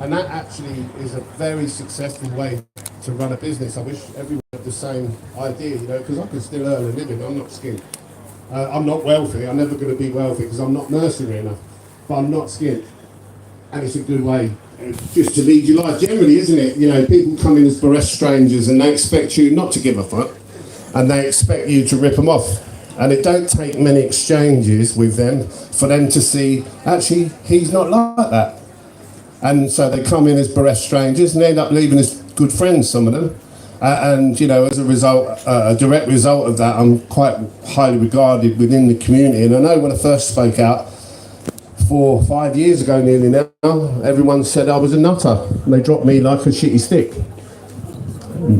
And that actually is a very successful way to run a business. I wish everyone had the same idea, you know, because I can still earn a living. I'm not skint. I'm not wealthy. I'm never going to be wealthy because I'm not mercenary enough. But I'm not skint. And it's a good way just to lead your life generally, isn't it? You know, people come in as bereft strangers and they expect you not to give a fuck. And they expect you to rip them off. And it don't take many exchanges with them for them to see, actually, he's not like that. And so they come in as bereft strangers and they end up leaving as good friends, some of them. And, you know, as a result, a direct result of that, I'm quite highly regarded within the community. And I know when I first spoke out 4 or 5 years ago nearly now, everyone said I was a nutter. And they dropped me like a shitty stick.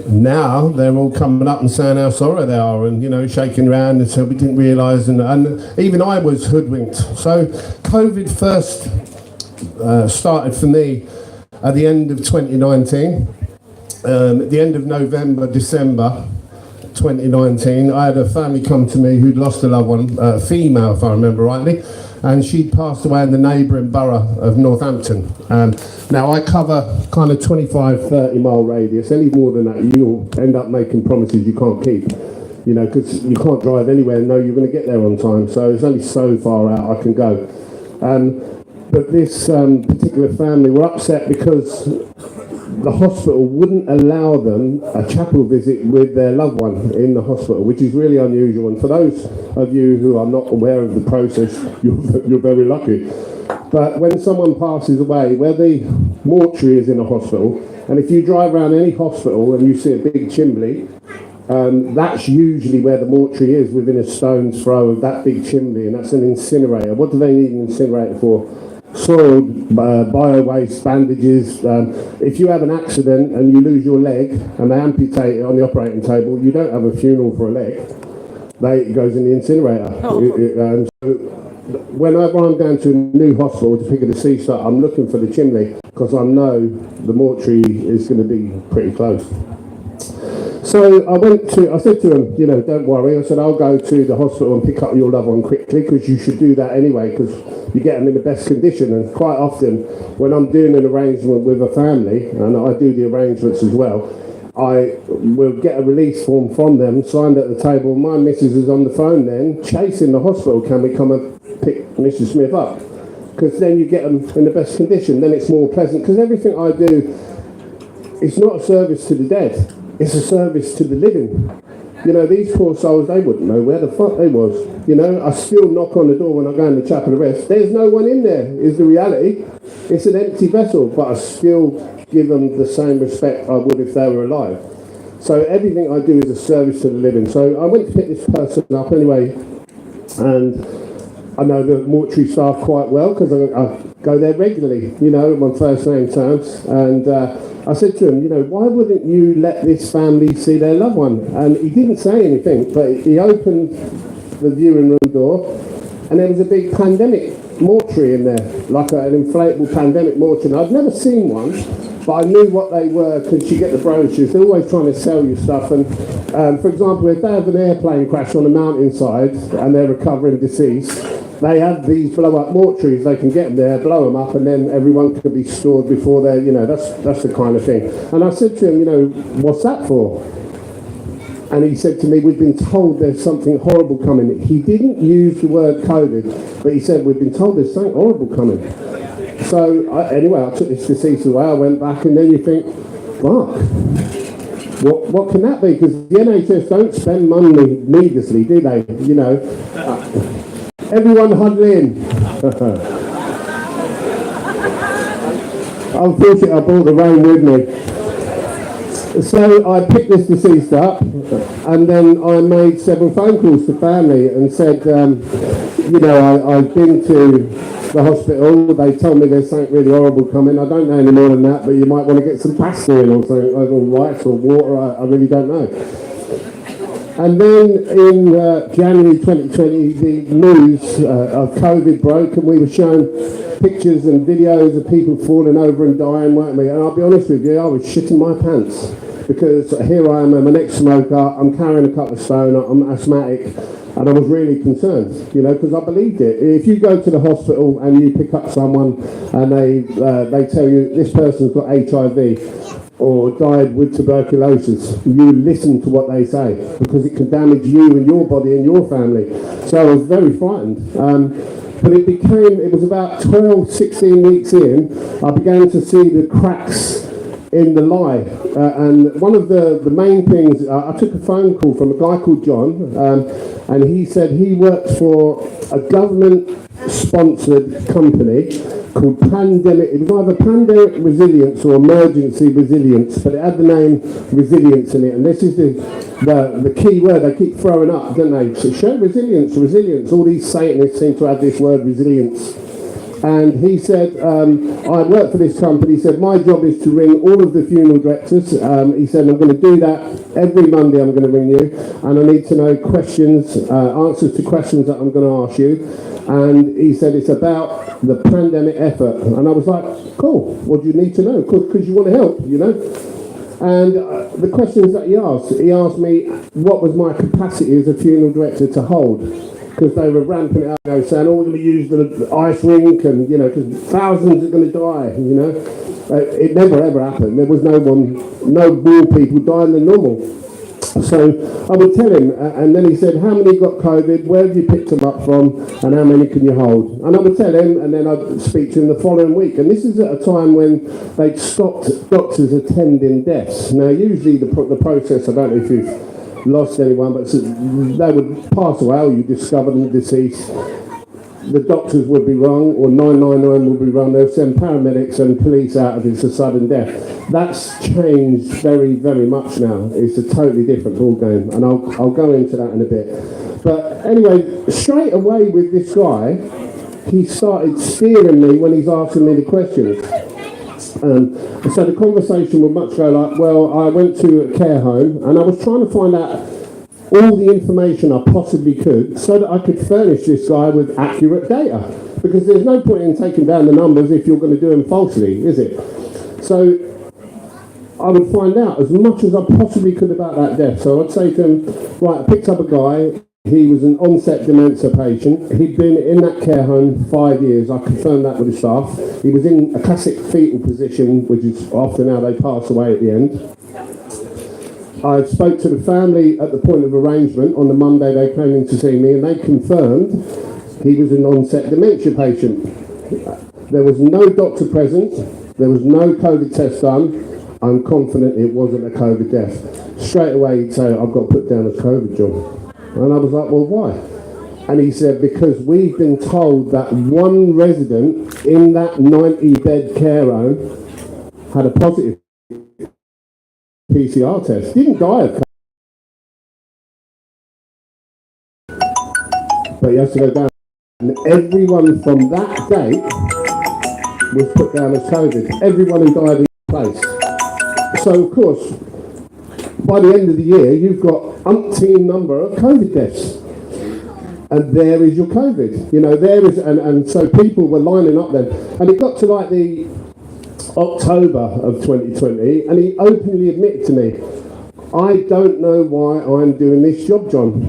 Now they're all coming up and saying how sorry they are and, you know, shaking around and so we didn't realise. And even I was hoodwinked. So COVID first started for me at the end of 2019. At the end of November, December 2019, I had a family come to me who'd lost a loved one, a female if I remember rightly, and she'd passed away in the neighbouring borough of Northampton. Now I cover kind of 25-30 mile radius. Any more than that you'll end up making promises you can't keep, you know, because you can't drive anywhere and know you're going to get there on time, so it's only so far out I can go. But this particular family were upset because the hospital wouldn't allow them a chapel visit with their loved one in the hospital, which is really unusual. And for those of you who are not aware of the process, you're very lucky. But when someone passes away, where the mortuary is in a hospital, and if you drive around any hospital and you see a big chimney, that's usually where the mortuary is, within a stone's throw of that big chimney, and that's an incinerator. What do they need an incinerator for? Soiled bio-waste, bandages. If you have an accident and you lose your leg and they amputate it on the operating table, you don't have a funeral for a leg. It goes in the incinerator. And so whenever I'm going to a new hospital to pick a deceased up, I'm looking for the chimney because I know the mortuary is going to be pretty close. So I said to him, you know, don't worry. I said, I'll go to the hospital and pick up your loved one quickly because you should do that anyway because you get them in the best condition. And quite often when I'm doing an arrangement with a family, and I do the arrangements as well, I will get a release form from them, signed at the table. My missus is on the phone then, chasing the hospital, can we come and pick Mrs. Smith up? Because then you get them in the best condition, then it's more pleasant. Because everything I do, it's not a service to the dead. It's a service to the living. You know, these poor souls, they wouldn't know where the fuck they was. You know, I still knock on the door when I go in the chapel of rest. There's no one in there, is the reality. It's an empty vessel, but I still give them the same respect I would if they were alive. So everything I do is a service to the living. So I went to pick this person up anyway, and I know the mortuary staff quite well because I go there regularly, you know, on first name terms. And I said to him, you know, why wouldn't you let this family see their loved one? And he didn't say anything, but he opened the viewing room door, and there was a big pandemic mortuary in there, like an inflatable pandemic mortuary. I'd never seen one, but I knew what they were because you get the brochures. They're always trying to sell you stuff. And for example, if they have an airplane crash on a mountainside and they're recovering deceased, they have these blow-up mortuaries. They can get them there, blow them up, and then everyone can be stored before they're, you know, that's the kind of thing. And I said to him, you know, what's that for? And he said to me, we've been told there's something horrible coming. He didn't use the word COVID, but he said, we've been told there's something horrible coming. So anyway, I took this deceased away, I went back, and then you think, fuck, what can that be? Because the NHS don't spend money needlessly, do they? You know. Everyone huddle in. Unfortunately, I brought the rain with me. So I picked this deceased up, and then I made several phone calls to family and said, you know, I've been to the hospital. They told me there's something really horrible coming. I don't know any more than that, but you might want to get some pasta in or something, or rice or water. I really don't know. And then in January 2020, the news of COVID broke, and we were shown pictures and videos of people falling over and dying, weren't we? And I'll be honest with you, I was shitting my pants because here I am, I'm an ex-smoker, I'm carrying a couple of stone, I'm asthmatic, And I was really concerned, because I believed it. If you go to the hospital and you pick up someone and they tell you this person's got HIV or died with tuberculosis, you listen to what they say, because it can damage you and your body and your family. So I was very frightened. But it was about 12, 16 weeks in, I began to see the cracks in the lie. And one of the main things, I took a phone call from a guy called John, and he said he worked for a government-sponsored company called Pandemic. It was either Pandemic Resilience or Emergency Resilience, but it had the name Resilience in it. And this is the key word they keep throwing up, don't they? So show resilience, resilience. All these Satanists seem to have this word resilience. And he said, I work for this company. He said, my job is to ring all of the funeral directors. He said, I'm going to do that every Monday. I'm going to ring you. And I need to know questions, answers to questions that I'm going to ask you. And he said, it's about the pandemic effort. And I was like, cool, what do you need to know? Because you want to help, And the questions that he asked me what was my capacity as a funeral director to hold. Because they were ramping it up, saying, we're going to use the ice rink, and, because thousands are going to die, It never, ever happened. There was no more people dying than normal. So I would tell him, and then he said, how many got COVID, where have you picked them up from, and how many can you hold? And I would tell him, and then I'd speak to him the following week. And this is at a time when they'd stopped doctors attending deaths. Now, usually the process, I don't know if you've lost anyone, but they would pass away, or you discover them deceased. The doctors would be wrong, or 999 would be wrong. They'll send paramedics and police out if it's a sudden death. That's changed very, very much now. It's a totally different ballgame, and I'll go into that in a bit. But anyway, straight away with this guy, he started steering me when he's asking me the questions. So the conversation would much go like, well, I went to a care home and I was trying to find out all the information I possibly could so that I could furnish this guy with accurate data. Because there's no point in taking down the numbers if you're going to do them falsely, is it? So I would find out as much as I possibly could about that death. So I'd say to him, right, I picked up a guy. He was an onset dementia patient. He'd been in that care home 5 years. I confirmed that with the staff. He was in a classic fetal position, which is often how they pass away at the end. I spoke to the family at the point of arrangement. On the Monday they came in to see me, and they confirmed he was an onset dementia patient. There was no doctor present. There was no COVID test done. I'm confident it wasn't a COVID death. Straight away he'd say, I've got to put down as COVID, John. And I was like, well, why? And he said, because we've been told that one resident in that 90-bed care home had a positive PCR test. He didn't die of COVID, but he has to go down. And everyone from that date was put down as COVID. Everyone who died in the place. So, of course, by the end of the year, you've got umpteen number of COVID deaths. And there is your COVID. There is, and so people were lining up then. And it got to like the October of 2020, and he openly admitted to me, I don't know why I'm doing this job, John.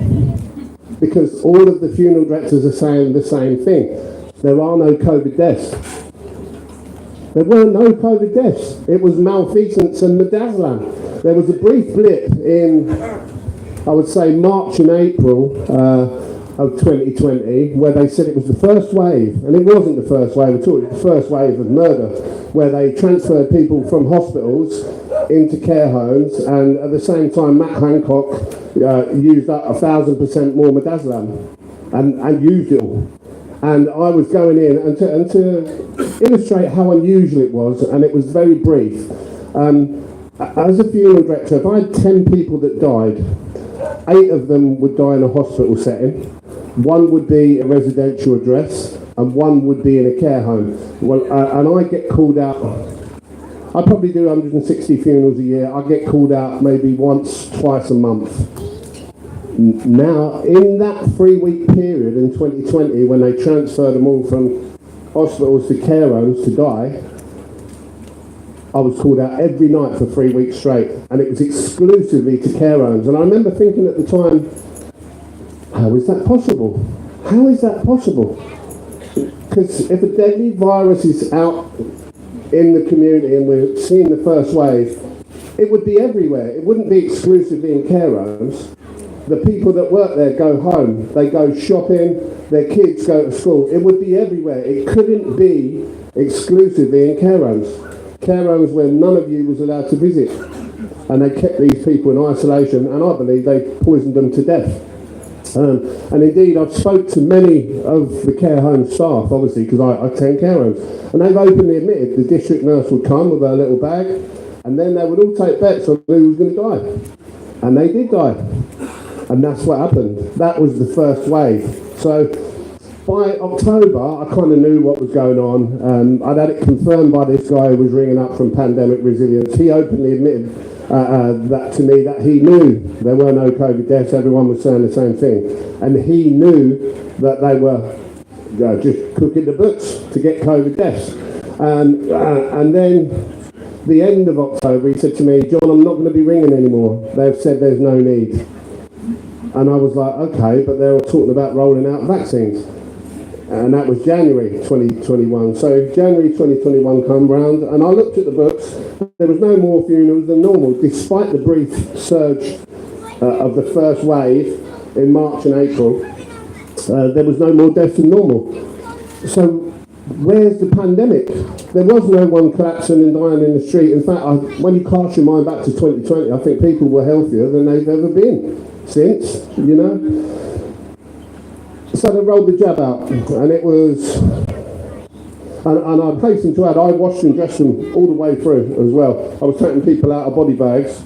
Because all of the funeral directors are saying the same thing. There are no COVID deaths. There were no COVID deaths. It was malfeasance and midazolam. There was a brief blip in, I would say, March and April of 2020, where they said it was the first wave, and it wasn't the first wave at all. It was the first wave of murder, where they transferred people from hospitals into care homes, and at the same time, Matt Hancock used up 1,000% more midazolam, and used it all. And I was going in, and to illustrate how unusual it was, and it was very brief. As a funeral director, if I had 10 people that died, 8 of them would die in a hospital setting, 1 would be a residential address, and 1 would be in a care home. Well, and I get called out. I probably do 160 funerals a year. I get called out maybe once, twice a month. Now, in that 3-week period in 2020, when they transferred them all from hospitals to care homes to die, I was called out every night for 3 weeks straight, and it was exclusively to care homes. And I remember thinking at the time, how is that possible? How is that possible? Because if a deadly virus is out in the community and we're seeing the first wave, it would be everywhere. It wouldn't be exclusively in care homes. The people that work there go home, they go shopping, their kids go to school. It would be everywhere. It couldn't be exclusively in care homes. Care homes where none of you was allowed to visit. And they kept these people in isolation, and I believe they poisoned them to death. And indeed, I've spoke to many of the care home staff, obviously, because I attend care homes, and they've openly admitted the district nurse would come with her little bag, and then they would all take bets on who was going to die. And they did die. And that's what happened. That was the first wave. So by October, I kind of knew what was going on. I'd had it confirmed by this guy who was ringing up from Pandemic Resilience. He openly admitted that to me, that he knew there were no COVID deaths. Everyone was saying the same thing. And he knew that they were just cooking the books to get COVID deaths. And then the end of October, he said to me, John, I'm not going to be ringing anymore. They've said there's no need. And I was like, okay, but they were talking about rolling out vaccines. And that was January 2021. So January 2021 come round, and I looked at the books. There was no more funerals than normal, despite the brief surge of the first wave in March and April. There was no more deaths than normal. So where's the pandemic? There was no one collapsing and dying in the street. In fact, when you cast your mind back to 2020, I think people were healthier than they've ever been since, you know. So they rolled the jab out, and it was, and I hasten to add, I washed and dressed them all the way through as well. I was taking people out of body bags,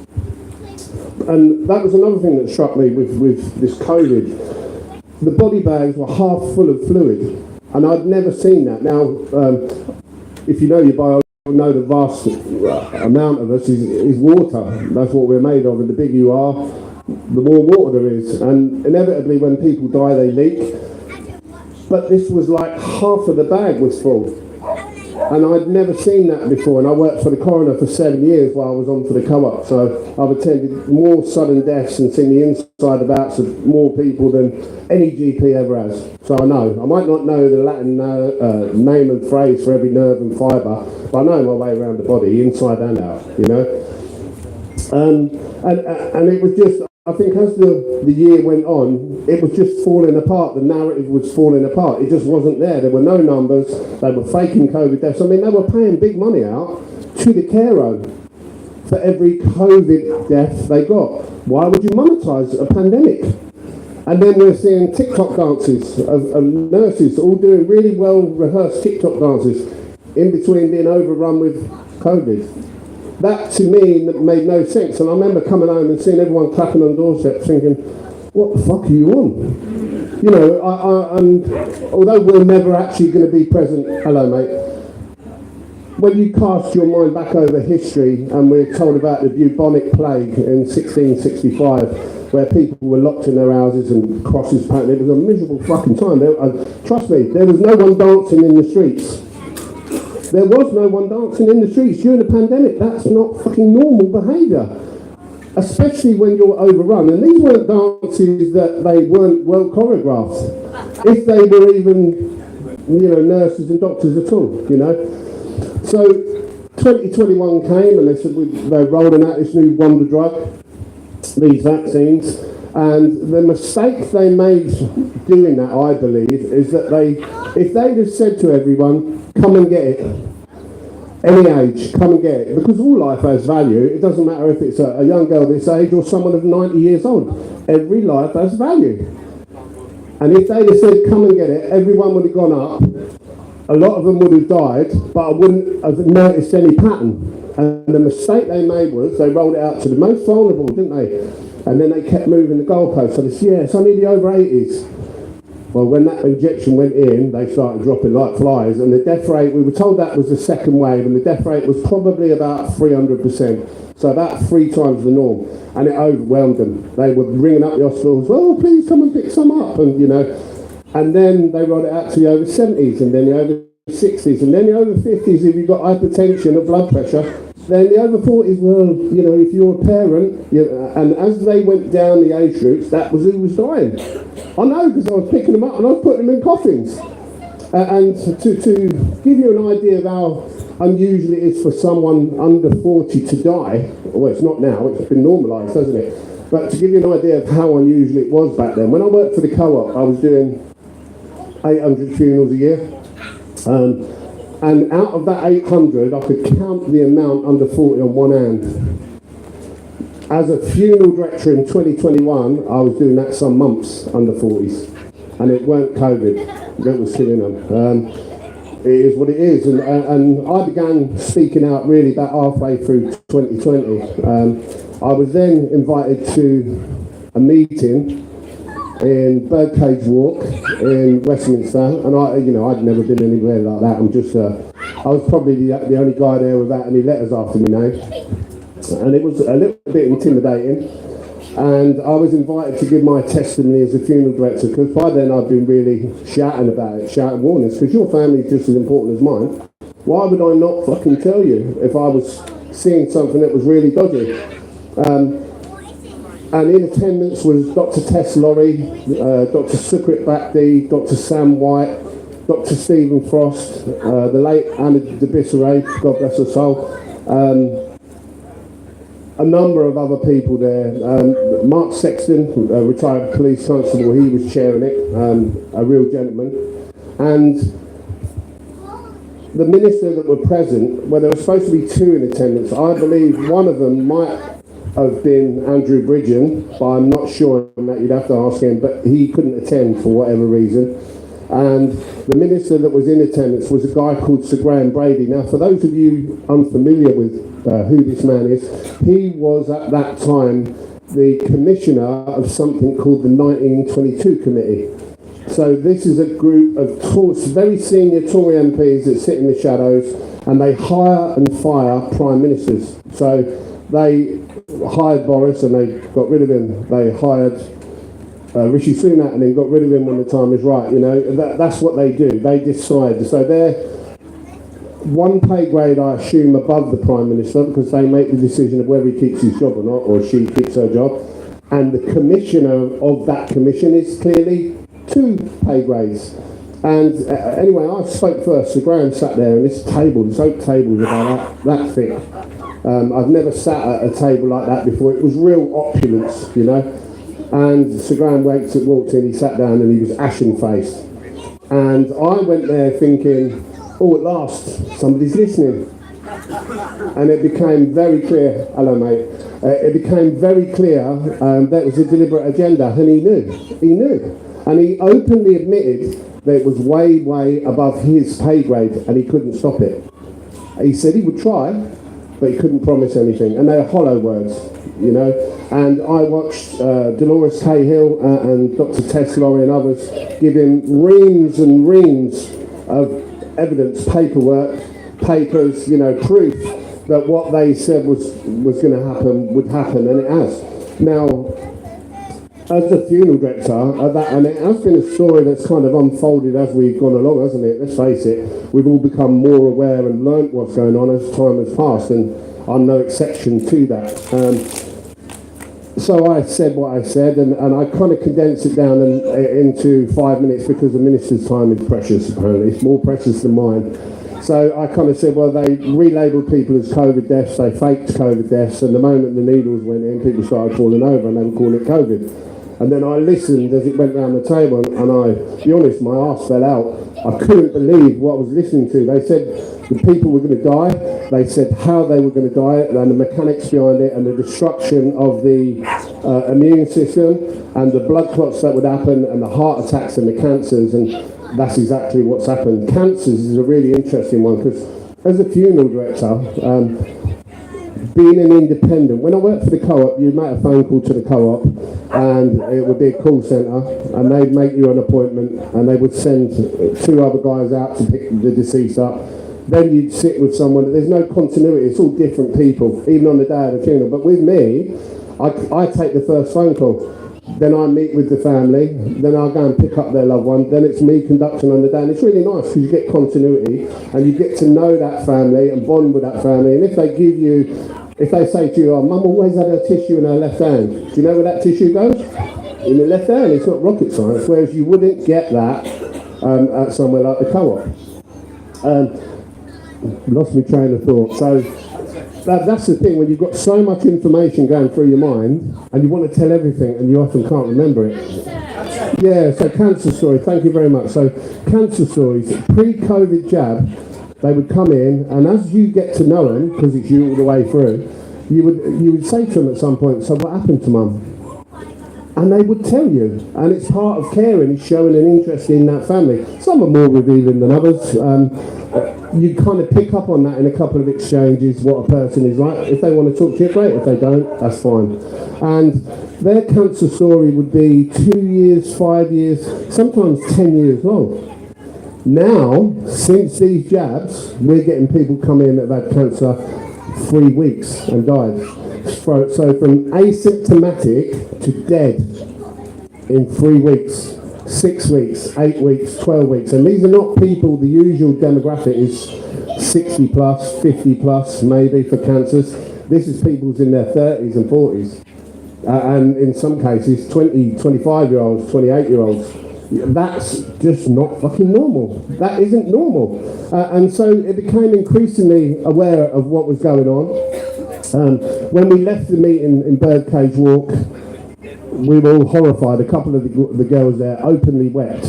and that was another thing that struck me with this COVID. The body bags were half full of fluid, and I'd never seen that. Now, if you know your biology, you know the vast amount of us is water. That's what we're made of, and the bigger you are, the more water there is, and inevitably when people die they leak. But this was like half of the bag was full, and I'd never seen that before. And I worked for the coroner for 7 years while I was on for the co-op, so I've attended more sudden deaths and seen the inside abouts of more people than any GP ever has. So I know. I might not know the Latin name and phrase for every nerve and fibre, but I know my way around the body, inside and out, you know. And it was just, I think as the year went on, it was just falling apart. The narrative was falling apart. It just wasn't there. There were no numbers. They were faking COVID deaths. I mean, they were paying big money out to the care home for every COVID death they got. Why would you monetize a pandemic? And then we're seeing TikTok dances of nurses all doing really well-rehearsed TikTok dances in between being overrun with COVID. That to me made no sense, and I remember coming home and seeing everyone clapping on doorsteps thinking, what the fuck are you on? You know, and although we're never actually going to be present, hello mate, when you cast your mind back over history, and we're told about the bubonic plague in 1665, where people were locked in their houses and crosses painted, it was a miserable fucking time. Trust me, there was no one dancing in the streets. There was no one dancing in the streets during the pandemic. That's not fucking normal behaviour, especially when you're overrun. And these weren't dances that they weren't well choreographed, if they were even, you know, nurses and doctors at all, you know. So 2021 came, and they said they're rolling out this new wonder drug, these vaccines. And the mistake they made doing that, I believe, is that if they'd have said to everyone, come and get it, any age, come and get it, because all life has value. It doesn't matter if it's a young girl this age or someone of 90 years old. Every life has value. And if they'd have said, come and get it, everyone would have gone up. A lot of them would have died, but I wouldn't have noticed any pattern. And the mistake they made was they rolled it out to the most vulnerable, didn't they? And then they kept moving the goalposts. So they said, yeah, it's only the over 80s. Well, when that injection went in, they started dropping like flies, and the death rate, we were told that was the second wave, and the death rate was probably about 300%, so about 3 times the norm, and it overwhelmed them. They were ringing up the hospitals, oh, please come and pick some up, and you know, and then they rolled it out to the over 70s, and then the over 60s, and then the over 50s if you've got hypertension or blood pressure. Then the over 40s, well, you know, if you're a parent, and as they went down the age groups, that was who was dying. I know, because I was picking them up and I was putting them in coffins. And to give you an idea of how unusual it is for someone under 40 to die, well, it's not now, it's been normalised, hasn't it? But to give you an idea of how unusual it was back then, when I worked for the co-op, I was doing 800 funerals a year. And out of that 800, I could count the amount under 40 on one hand. As a funeral director in 2021, I was doing that some months under 40s. And it weren't COVID, that was killing them. It is what it is. And I began speaking out really about halfway through 2020. I was then invited to a meeting in Birdcage Walk in Westminster, and I'd never been anywhere like that. I was probably the only guy there without any letters after my name, and it was a little bit intimidating. And I was invited to give my testimony as a funeral director, because by then I'd been really shouting about it, shouting warnings, because your family is just as important as mine. Why would I not fucking tell you if I was seeing something that was really dodgy? And in attendance was Dr. Tess Laurie, Dr. Sukrit Bhakdi, Dr. Sam White, Dr. Stephen Frost, the late Anna Debisseray, God bless her soul, a number of other people there. Mark Sexton, a retired police constable, he was chairing it, a real gentleman. And the minister that were present, well, there were supposed to be two in attendance. I believe one of them might have been Andrew Bridgen, but I'm not sure on that, you'd have to ask him, but he couldn't attend for whatever reason. And the minister that was in attendance was a guy called Sir Graham Brady. Now, for those of you unfamiliar with who this man is, he was at that time the commissioner of something called the 1922 Committee. So this is a group of very senior Tory MPs that sit in the shadows, and they hire and fire prime ministers. So they hired Boris and they got rid of him. They hired Rishi Sunak and then got rid of him when the time is right. That's what they do. They decide. So they're one pay grade, I assume, above the Prime Minister, because they make the decision of whether he keeps his job or not, or she keeps her job. And the commissioner of that commission is clearly two pay grades. And anyway, I spoke first. So Graham sat there, and this oak table was about that thick. I've never sat at a table like that before. It was real opulence, And Sir Graham walked in, he sat down and he was ashen-faced. And I went there thinking, oh, at last, somebody's listening. And it became very clear, hello mate, it became very clear that it was a deliberate agenda, and he knew. And he openly admitted that it was way, way above his pay grade, and he couldn't stop it. He said he would try, but he couldn't promise anything. And they are hollow words, And I watched Dolores Cahill and Dr. Tess Laurie and others give him reams and reams of evidence, paperwork, papers, proof that what they said was going to happen would happen, and it has. Now, as a funeral director, and it has been a story that's kind of unfolded as we've gone along, hasn't it? Let's face it, we've all become more aware and learnt what's going on as time has passed, and I'm no exception to that. So I said what I said, and I kind of condensed it down into 5 minutes, because the minister's time is precious, apparently. It's more precious than mine. So I kind of said, well, they relabelled people as COVID deaths, they faked COVID deaths, and the moment the needles went in, people started falling over, and they were calling it COVID. And then I listened as it went round the table, and to be honest, my arse fell out. I couldn't believe what I was listening to. They said the people were going to die. They said how they were going to die, and the mechanics behind it, and the destruction of the immune system, and the blood clots that would happen, and the heart attacks and the cancers, and that's exactly what's happened. Cancers is a really interesting one, because as a funeral director, being an independent, when I worked for the co-op, you'd make a phone call to the co-op, and it would be a call centre, and they'd make you an appointment, and they would send two other guys out to pick the deceased up. Then you'd sit with someone. There's no continuity. It's all different people, even on the day of the funeral. But with me, I take the first phone call. Then I meet with the family. Then I'll go and pick up their loved one. Then it's me conducting on the day. And it's really nice, because you get continuity, and you get to know that family and bond with that family. And if they say to you, oh, Mum always had her tissue in her left hand, do you know where that tissue goes? in the left hand. It's not rocket science, whereas you wouldn't get that at somewhere like the Co-op. Lost my train of thought. So that's the thing, when you've got so much information going through your mind and you want to tell everything and you often can't remember it. Yeah, so cancer story, thank you very much. So cancer stories, pre-COVID jab, they would come in, and as you get to know them, because it's you all the way through, you would say to them at some point, so what happened to mum? And they would tell you, and it's part of caring, is showing an interest in that family. Some are more revealing than others. You kind of pick up on that in a couple of exchanges, what a person is like. If they want to talk to you, great. If they don't, that's fine. And their cancer story would be 2 years, 5 years, sometimes 10 years long. Now, since these jabs, we're getting people come in that have had cancer 3 weeks and died. So from asymptomatic to dead in 3 weeks, 6 weeks, 8 weeks, 12 weeks. And these are not people, the usual demographic is 60 plus, 50 plus maybe for cancers. This is people in their 30s and 40s. And in some cases, 20, 25-year-olds, 28-year-olds. That's just not fucking normal. That isn't normal. And so it became increasingly aware of what was going on. When we left the meeting in Birdcage Walk, we were all horrified. A couple of the girls there openly wept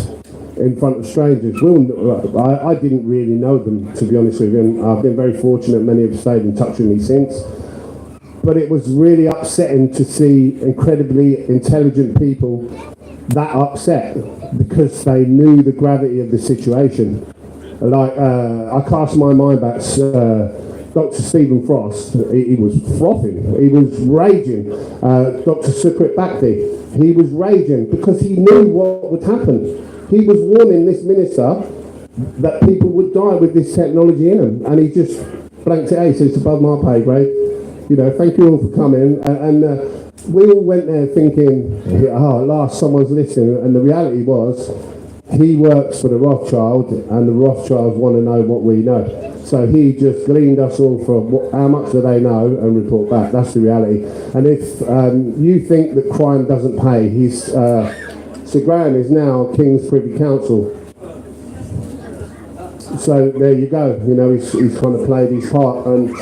in front of strangers. I didn't really know them, to be honest with you, and I've been very fortunate. Many have stayed in touch with me since. But it was really upsetting to see incredibly intelligent people that upset because they knew the gravity of the situation. Like, I cast my mind back, Dr. Stephen Frost, he was frothing, he was raging. Dr. Sukrit Bhakti, he was raging because he knew what would happen. He was warning this minister that people would die with this technology in them, and he just blanked it out. He says, it's above my pay grade. You know, thank you all for coming. And we all went there thinking, oh, at last someone's listening. And the reality was, he works for the Rothschild, and the Rothschilds want to know what we know. So he just gleaned us all for how much do they know and report back. That's the reality. And if you think that crime doesn't pay, Sir Graham is now King's Privy Council. So there you go. You know, he's kind of played his part. And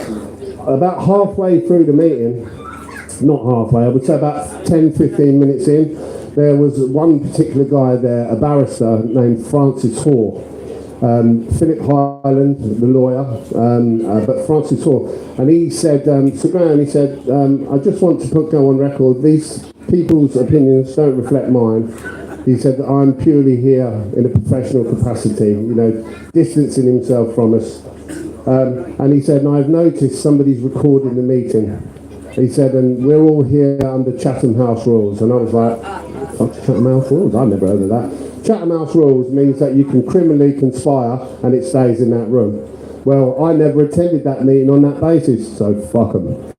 about halfway through the meeting, not halfway, I would say about 10, 15 minutes in, there was one particular guy there, a barrister named Francis Hoare. Philip Highland, the lawyer, but Francis Hoare. And he said, Sir Graham, he said, I just want to go on record, these people's opinions don't reflect mine. He said that I'm purely here in a professional capacity, you know, distancing himself from us. And he said, and I've noticed somebody's recording the meeting. He said, and we're all here under Chatham House rules. And I was like, what's Chatham House rules? I've never heard of that. Chatham House rules means that you can criminally conspire and it stays in that room. Well, I never attended that meeting on that basis, so fuck them.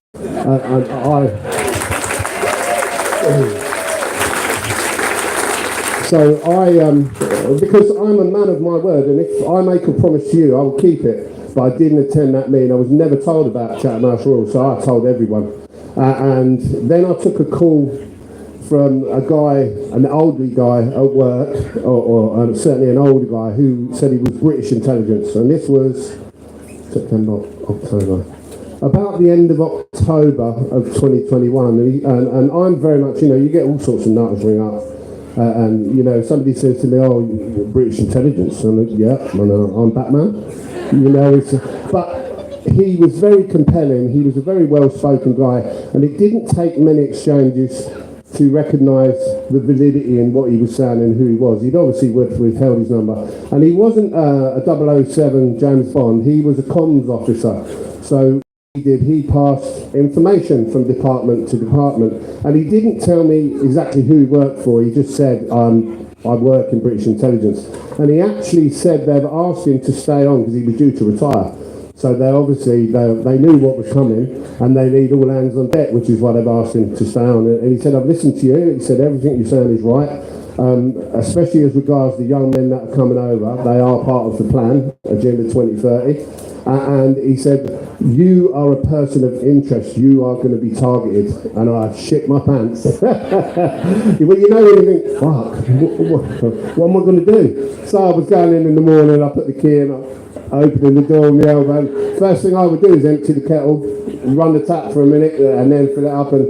Because I'm a man of my word, and if I make a promise to you, I will keep it. But I didn't attend that meeting. I was never told about Chatham House rules, so I told everyone. And then I took a call from a guy, an elderly guy at work, or certainly an older guy, who said he was British intelligence. And this was September, October. About the end of October of 2021. And I'm very much, you know, you get all sorts of nutters ring up. And, you know, somebody says to me, oh, you're British intelligence. And I'm like, yeah, I'm Batman. You know, but he was very compelling. He was a very well-spoken guy. And it didn't take many exchanges to recognise the validity in what he was saying and who he was. He'd obviously withheld his number. And he wasn't a 007 James Bond, he was a comms officer. So he passed information from department to department. And he didn't tell me exactly who he worked for, he just said, I work in British intelligence. And he actually said they've asked him to stay on because he was due to retire. So they knew what was coming, and they need all hands on deck, which is why they've asked him to stay on. And he said, I've listened to you. He said, everything you're saying is right, especially as regards the young men that are coming over. They are part of the plan, Agenda 2030. And he said, you are a person of interest, you are going to be targeted. And I shit my pants. Well, you know when you think, fuck, what am I going to do? So I was going in the morning, I put the key in, I opened the door on the elbow. First thing I would do is empty the kettle, run the tap for a minute, and then fill it up. And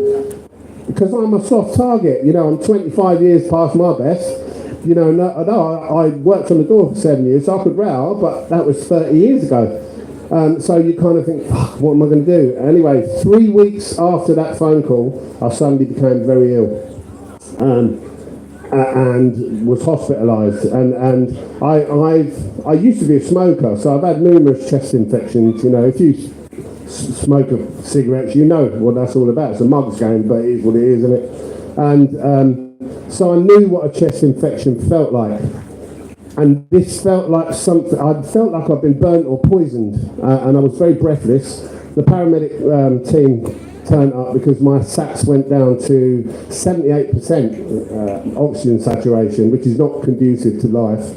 because I'm a soft target, you know, I'm 25 years past my best. You know, I worked on the door for 7 years, so I could row, but that was 30 years ago. So you kind of think, fuck, what am I going to do? Anyway, 3 weeks after that phone call, I suddenly became very ill and was hospitalised. And I used to be a smoker, so I've had numerous chest infections. You know, if you smoke cigarettes, you know what that's all about. It's a mug's game, but it is what it is, isn't it? And so I knew what a chest infection felt like. And this felt like something, I felt like I'd been burnt or poisoned, and I was very breathless. The paramedic team turned up because my sats went down to 78% oxygen saturation, which is not conducive to life.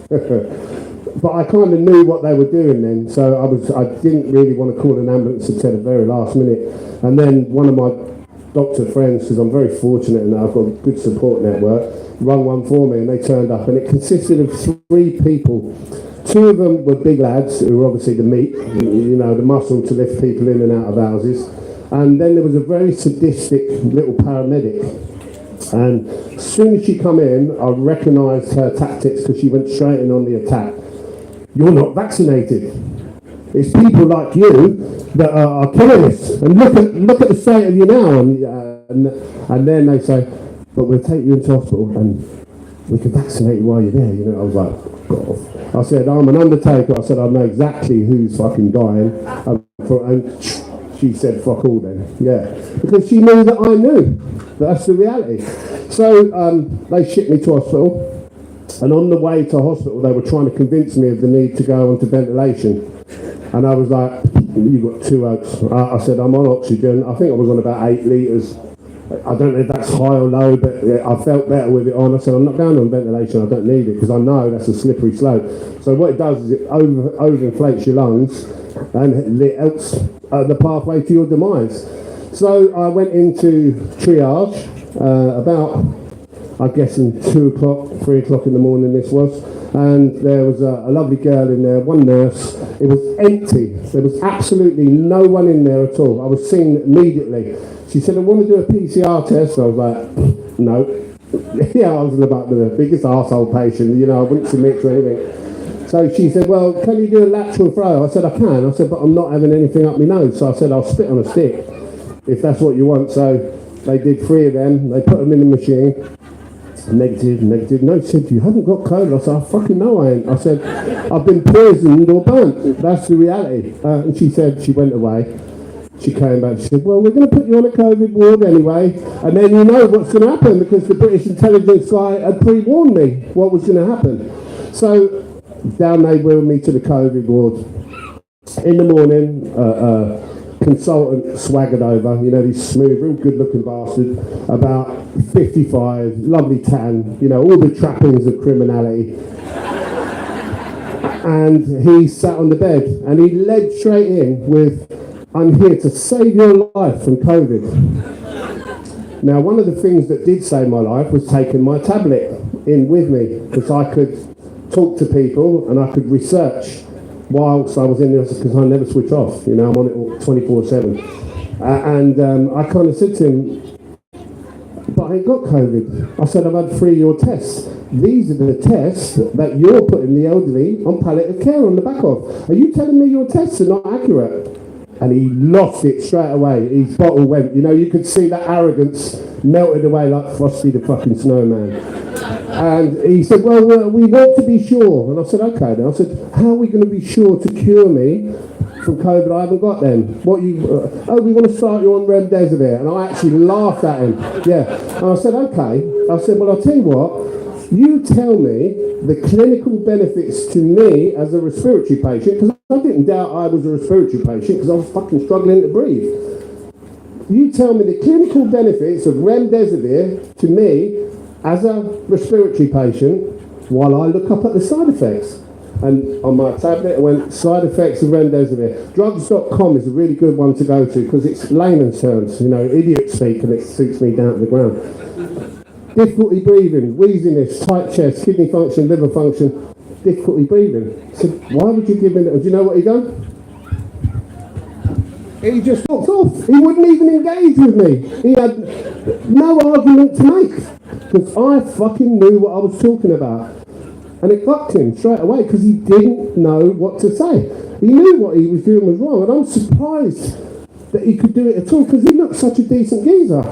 But I kind of knew what they were doing then, so I didn't really want to call an ambulance until the very last minute. And then one of my doctor friends, because I'm very fortunate in that I've got a good support network, run one for me, and they turned up, and it consisted of 3 people. 2 of them were big lads who were obviously the meat, you know, the muscle to lift people in and out of houses. And then there was a very sadistic little paramedic. And as soon as she come in, I recognised her tactics because she went straight in on the attack. You're not vaccinated. It's people like you that are killing us. And look at the state of you now. And then they say, but we'll take you into hospital and we can vaccinate you while you're there. You know, I was like, God. I said, I'm an undertaker. I said, I know exactly who's fucking dying. And she said, fuck all then. Yeah. Because she knew that I knew. That's the reality. So they shipped me to hospital. And on the way to hospital, they were trying to convince me of the need to go onto ventilation. And I was like, you've got 2 oaks. I said, I'm on oxygen. I think I was on about 8 litres. I don't know if that's high or low, but I felt better with it on. I said, I'm not going on ventilation. I don't need it, because I know that's a slippery slope. So what it does is it overinflates your lungs, and it helps the pathway to your demise. So I went into triage about, I'm guessing 2 o'clock, 3 o'clock in the morning this was, and there was a lovely girl in there, one nurse. It was empty. There was absolutely no one in there at all. I was seen immediately. She said, I want to do a PCR test. I was like, no. Yeah, I was about the biggest arsehole patient, you know, I wouldn't submit to anything. So she said, well, can you do a lateral flow? I said, I can. I said, but I'm not having anything up my nose. So I said, I'll spit on a stick, if that's what you want. So they did 3 of them. They put them in the machine. Negative, negative. No, she said, you haven't got COVID. I said, I fucking know I ain't. I said, I've been poisoned or burnt. That's the reality. And she said, she went away. She came back, she said, well, we're going to put you on a COVID ward anyway, and then you know what's going to happen, because the British intelligence guy had pre-warned me what was going to happen. So down they wheeled me to the COVID ward. In the morning, consultant swaggered over, you know, this smooth, real good-looking bastard, about 55, lovely tan, you know, all the trappings of criminality. And he sat on the bed, and he led straight in with, I'm here to save your life from COVID. Now, one of the things that did save my life was taking my tablet in with me, because I could talk to people and I could research whilst I was in the office, because I never switch off. You know, I'm on it 24/7. And I kind of said to him, but I ain't got COVID. I said, I've had 3 of your tests. These are the tests that you're putting the elderly on palliative care on the back of. Are you telling me your tests are not accurate? And he lost it straight away. His bottle went. You know, you could see that arrogance melted away like Frosty the fucking Snowman. And he said, well, we want to be sure. And I said, okay then. I said, how are we going to be sure to cure me from COVID I haven't got then? What you? We want to start you on remdesivir. And I actually laughed at him. Yeah. And I said, okay. I said, well, I'll tell you what. You tell me the clinical benefits to me as a respiratory patient, because I didn't doubt I was a respiratory patient, because I was fucking struggling to breathe. You tell me the clinical benefits of remdesivir to me as a respiratory patient while I look up at the side effects. and on my tablet it went, side effects of remdesivir. Drugs.com is a really good one to go to because it's layman's terms, idiot speak, and it suits me down to the ground. Difficulty breathing, wheeziness, tight chest, kidney function, liver function, difficulty breathing. So why would you give him it? Do you know what he done? He just walked off. He wouldn't even engage with me. He had no argument to make because I fucking knew what I was talking about. And it fucked him straight away because he didn't know what to say. He knew what he was doing was wrong, and I'm surprised that he could do it at all because he looked such a decent geezer.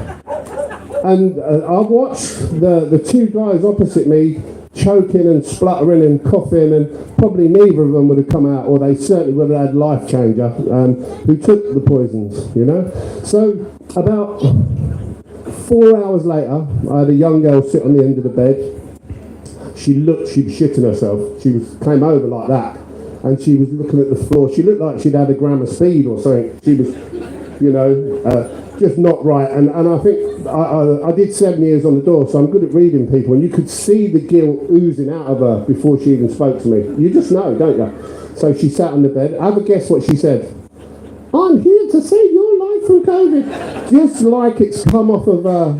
And I watched the two guys opposite me choking and spluttering and coughing, and probably neither of them would have come out, or they certainly would have had life changer who took the poisons, So about 4 hours later, I had a young girl sit on the end of the bed. She was shitting herself. She came over like that, and she was looking at the floor. She looked like she'd had a gram of speed or something. She was, just not right. And I think I did 7 years on the door, so I'm good at reading people, and you could see the guilt oozing out of her before she even spoke to me. You just know, don't you? So she sat on the bed. Have a guess what she said. I'm here to save your life from COVID. Just like it's come off of a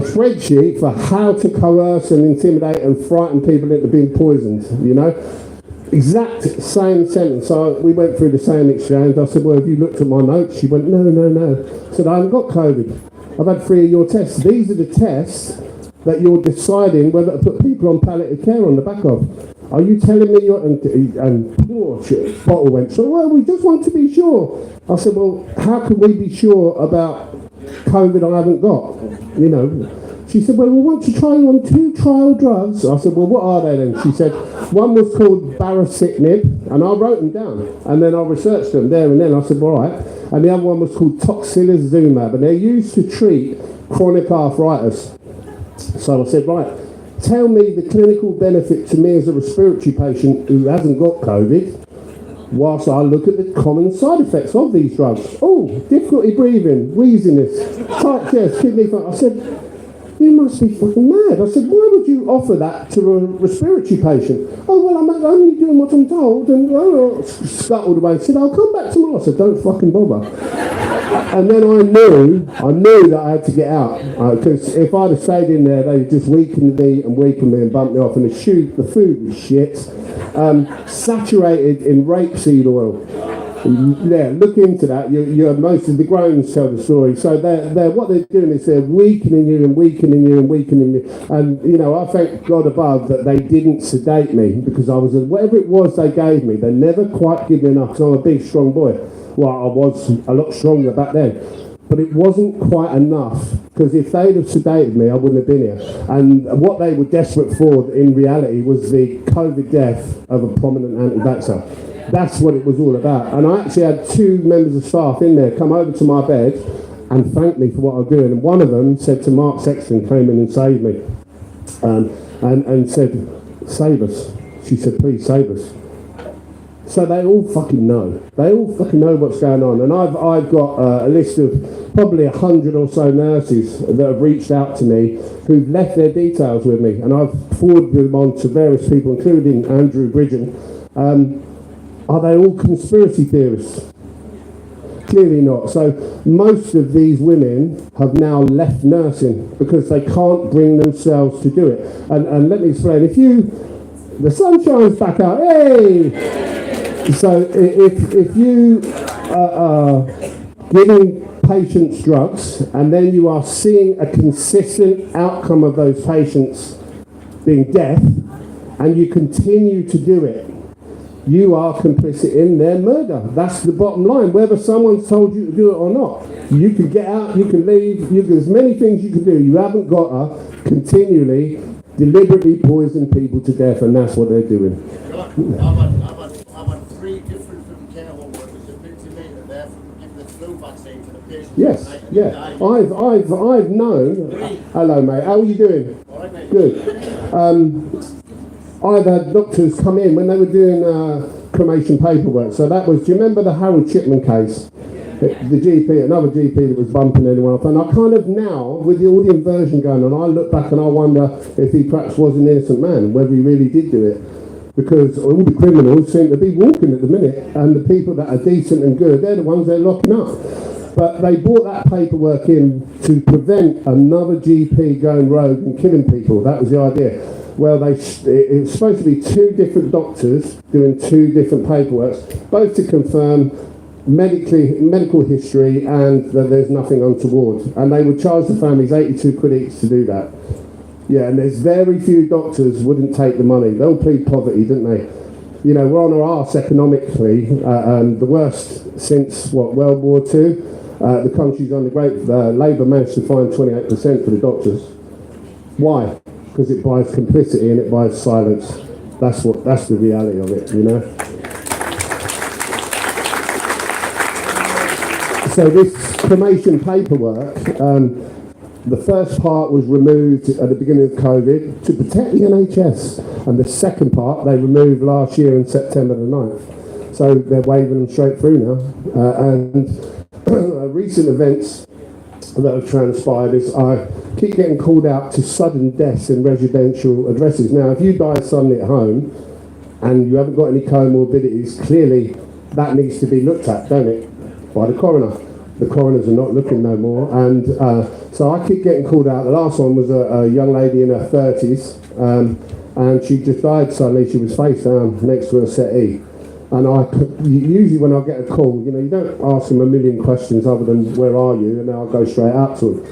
spreadsheet for how to coerce and intimidate and frighten people into being poisoned, Exact same sentence. So we went through the same exchange. I said, well, have you looked at my notes? She went, no. I said, I haven't got COVID. I've had 3 of your tests. These are the tests that you're deciding whether to put people on palliative care on the back of. Are you telling me you're... And poor shit, bottle went, so, well, we just want to be sure. I said, well, how can we be sure about COVID I haven't got? She said, well, we want to try you on 2 trial drugs. I said, well, what are they then? She said, one was called baricitinib, and I wrote them down, and then I researched them there and then. I said, all right. And the other one was called toxilizumab, and they're used to treat chronic arthritis. So I said, right, tell me the clinical benefit to me as a respiratory patient who hasn't got COVID, whilst I look at the common side effects of these drugs. Oh, difficulty breathing, wheeziness, tight chest, kidney function. I said, you must be fucking mad. I said, why would you offer that to a respiratory patient? Oh, well, I'm only doing what I'm told. And scuttled away and said, I'll come back tomorrow. I said, don't fucking bother. And then I knew that I had to get out. Because if I'd have stayed in there, they'd just weakened me and bumped me off. And the food was shit. Saturated in rapeseed oil. Yeah, look into that. Most of the groans tell the story. So what they're doing is they're weakening you. And, I thank God above that they didn't sedate me because I was, whatever it was they gave me, they never quite give me enough because I'm a big, strong boy. Well, I was a lot stronger back then. But it wasn't quite enough because if they'd have sedated me, I wouldn't have been here. And what they were desperate for in reality was the COVID death of a prominent anti-vaxxer. That's what it was all about. And I actually had 2 members of staff in there come over to my bed and thank me for what I'm doing. And one of them said to Mark Sexton, came in and saved me, and said, save us. She said, please save us. So they all fucking know. They all fucking know what's going on. And I've got a list of probably 100 or so nurses that have reached out to me who've left their details with me. And I've forwarded them on to various people, including Andrew Bridgen. Are they all conspiracy theorists? Clearly not. So most of these women have now left nursing because they can't bring themselves to do it. And let me explain. The sun shines back out, hey! So if you are giving patients drugs and then you are seeing a consistent outcome of those patients being death and you continue to do it, you are complicit in their murder. That's the bottom line. Whether someone's told you to do it or not, you can get out, you can leave, there's many things you can do. You haven't got to continually, deliberately poison people to death, and that's what they're doing. I've had 3 different from care home workers that been to me and they're giving the flu vaccine for the patients. Yes, yeah. I've known. Hello, mate. How are you doing? All right, mate. Good. I've had doctors come in when they were doing cremation paperwork. So that was, do you remember the Harold Chipman case? The GP, another GP that was bumping anyone off. And I kind of now, with all the inversion going on, I look back and I wonder if he perhaps was an innocent man, whether he really did do it. because all the criminals seem to be walking at the minute, and the people that are decent and good, they're the ones they're locking up. But they brought that paperwork in to prevent another GP going rogue and killing people. That was the idea. Well, it was supposed to be two different doctors doing two different paperworks, both to confirm medical history and that there's nothing untoward. And they would charge the families 82 quid each to do that. Yeah, and there's very few doctors wouldn't take the money. They'll plead poverty, didn't they? You know, we're on our arse economically, and the worst since, World War II. The country's on the great, Labour managed to find 28% for the doctors. Why? Because it buys complicity and it buys silence. That's the reality of it, you know. So this cremation paperwork, the first part was removed at the beginning of COVID to protect the NHS, and the second part they removed last year in September the 9th. So they're waving them straight through now. And recent events that have transpired is I keep getting called out to sudden deaths in residential addresses. Now, if you die suddenly at home and you haven't got any comorbidities, clearly that needs to be looked at, don't it, by the coroner. The coroners are not looking no more, and so I keep getting called out. The last one was a young lady in her 30s, and she just died suddenly. She was face down next to a settee. And usually when I get a call, you know, you don't ask them a million questions other than where are you, and then I'll go straight out to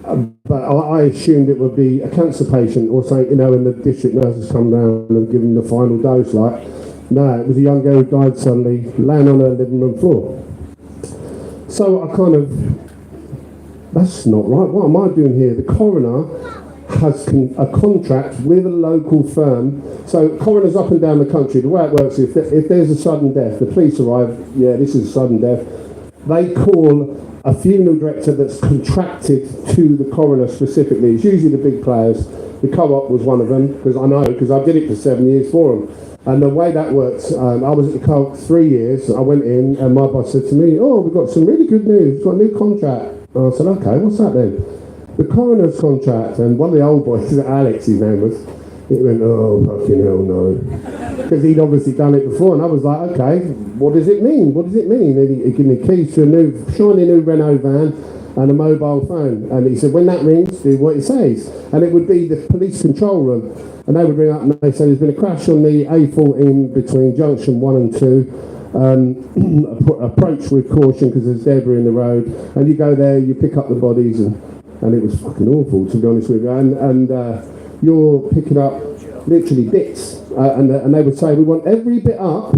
them. But I assumed it would be a cancer patient or something, you know, and the district nurses come down and give them the final dose. Like, no, it was a young girl who died suddenly, laying on her living room floor. So I kind of, that's not right. What am I doing here? The coroner has a contract with a local firm. So coroners up and down the country, the way it works is if there's a sudden death, the police arrive, yeah, this is a sudden death, they call a funeral director that's contracted to the coroner specifically. It's usually the big players. The Co-op was one of them, because I know, because I did it for 7 years for them. And the way that works, I was at the Co-op 3 years, I went in and my boss said to me, oh, we've got some really good news, we've got a new contract. And I said, okay, what's that then? The coroner's contract. And one of the old boys, Alex his name was, he went, oh, fucking hell no. Because he'd obviously done it before, and I was like, okay, what does it mean? What does it mean? And he gave me keys to a shiny new Renault van and a mobile phone. And he said, when that rings, do what it says. And it would be the police control room. And they would ring up and they say, there's been a crash on the A14 between junction 1 and 2. Approach with caution because there's debris in the road. And you go there, you pick up the bodies, and it was fucking awful, to be honest with you. And you're picking up literally bits. And they would say, we want every bit up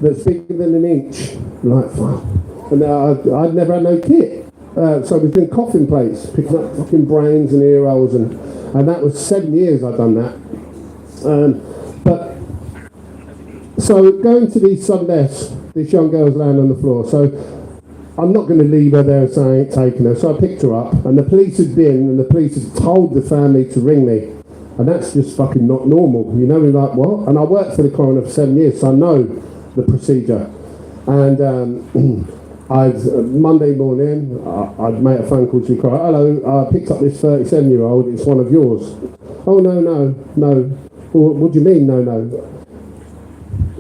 that's bigger than an inch. Like, fuck. And I'd never had no kit. So I was doing coffin plates, picking up fucking brains and ear holes, and that was 7 years I'd done that. But so going to these sudden deaths, this young girl's laying on the floor. So I'm not going to leave her there and say I ain't taking her. So I picked her up, and the police had been, and the police had told the family to ring me, and that's just fucking not normal. You know, we're like, what? And I worked for the coroner for 7 years, so I know the procedure. And Monday morning, I'd made a phone call to the coroner. Hello, I picked up this 37-year-old. It's one of yours. Oh, no. Well, what do you mean, no?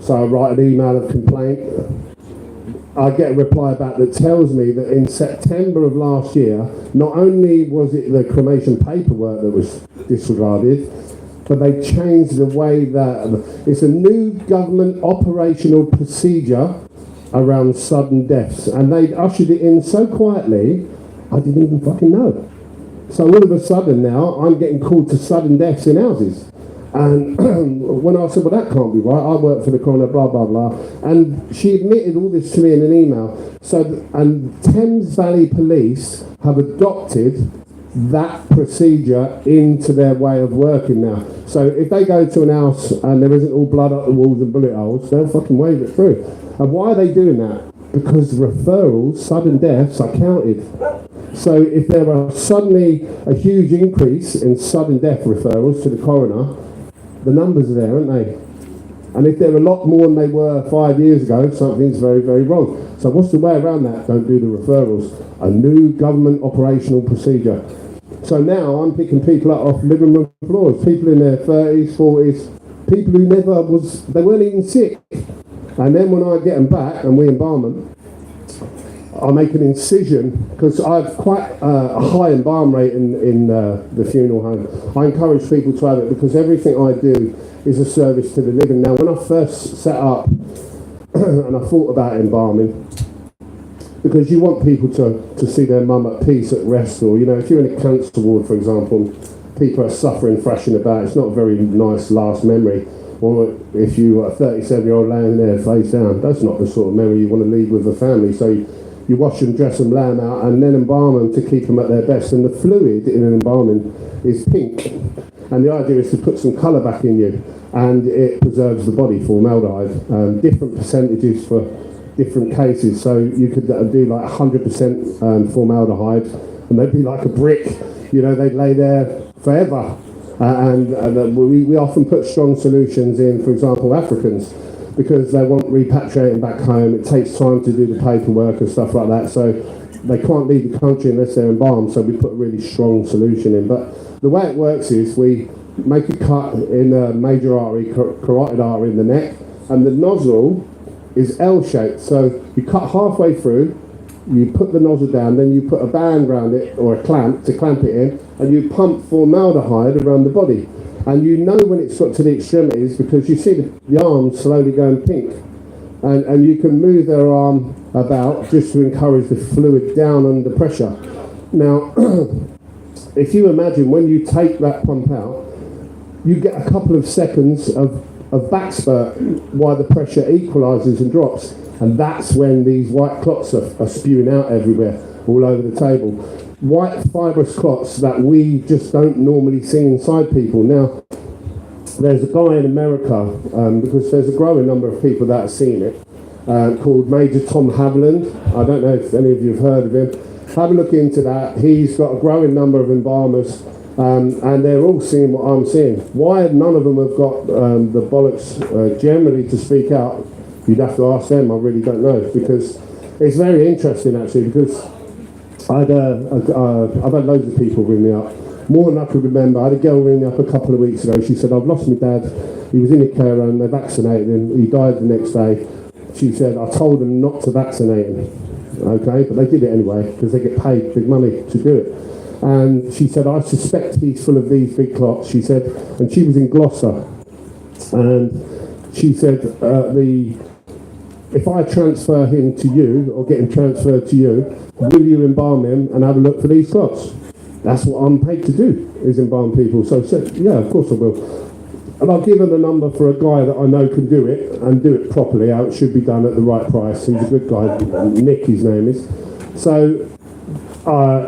So I write an email of complaint. I get a reply back that tells me that in September of last year, not only was it the cremation paperwork that was disregarded, but they changed the way that it's a new government operational procedure around sudden deaths, and they ushered it in so quietly, I didn't even fucking know. So all of a sudden now, I'm getting called to sudden deaths in houses. And when I said, well, that can't be right, I work for the coroner, blah, blah, blah. And she admitted all this to me in an email. And Thames Valley Police have adopted that procedure into their way of working now. So if they go to an house and there isn't all blood up the walls and bullet holes, they'll fucking wave it through. And why are they doing that? Because referrals, sudden deaths, are counted. So if there are suddenly a huge increase in sudden death referrals to the coroner, the numbers are there, aren't they? And if they're a lot more than they were 5 years ago, something's very, very wrong. So what's the way around that? Don't do the referrals. A new government operational procedure. So now I'm picking people up off living room floors, people in their 30s, 40s, people who they weren't even sick. And then when I get them back and we embalm them, I make an incision, because I have quite a high embalm rate in the funeral home. I encourage people to have it because everything I do is a service to the living. Now, when I first set up and I thought about embalming, because you want people to see their mum at peace, at rest, or, if you're in a cancer ward, for example, people are suffering, thrashing about, it's not a very nice last memory. Or if you are a 37-year-old laying there face down, that's not the sort of memory you want to leave with the family. So you wash them, dress them, lay them out, and then embalm them to keep them at their best. And the fluid in an embalming is pink. And the idea is to put some colour back in you, and it preserves the body, formaldehyde. Different percentages for different cases. So you could do like 100% formaldehyde, and they'd be like a brick. They'd lay there forever. We often put strong solutions in, for example, Africans, because they want repatriating back home. It takes time to do the paperwork and stuff like that, so they can't leave the country unless they're embalmed, so we put a really strong solution in. But the way it works is we make a cut in a major artery, carotid artery in the neck, and the nozzle is L-shaped, so you cut halfway through, you put the nozzle down, then you put a band around it, or a clamp, to clamp it in, and you pump formaldehyde around the body. And you know when it's got to the extremities because you see the arms slowly going pink. And you can move their arm about just to encourage the fluid down under pressure. Now, if you imagine when you take that pump out, you get a couple of seconds of back spurt while the pressure equalises and drops. And that's when these white clots are spewing out everywhere, all over the table. White fibrous clots that we just don't normally see inside people. Now, there's a guy in America, because there's a growing number of people that have seen it, called Major Tom Haviland. I don't know if any of you have heard of him. Have a look into that. He's got a growing number of embalmers, and they're all seeing what I'm seeing. Why none of them have got the bollocks generally to speak out, you'd have to ask them. I really don't know, because it's very interesting actually, because I've had loads of people ring me up, more than I could remember. I had a girl ring me up a couple of weeks ago. She said, I've lost my dad, he was in a care home, they vaccinated him, he died the next day. She said, I told them not to vaccinate him, okay, but they did it anyway, because they get paid big money to do it. And she said, I suspect he's full of these big clots, she said, and she was in Gloucester. And she said, if I transfer him to you, or get him transferred to you, will you embalm him and have a look for these clots? That's what I'm paid to do, is embalm people. So I said, yeah, of course I will. And I'll give her the number for a guy that I know can do it, and do it properly, how it should be done at the right price. He's a good guy, Nick his name is. So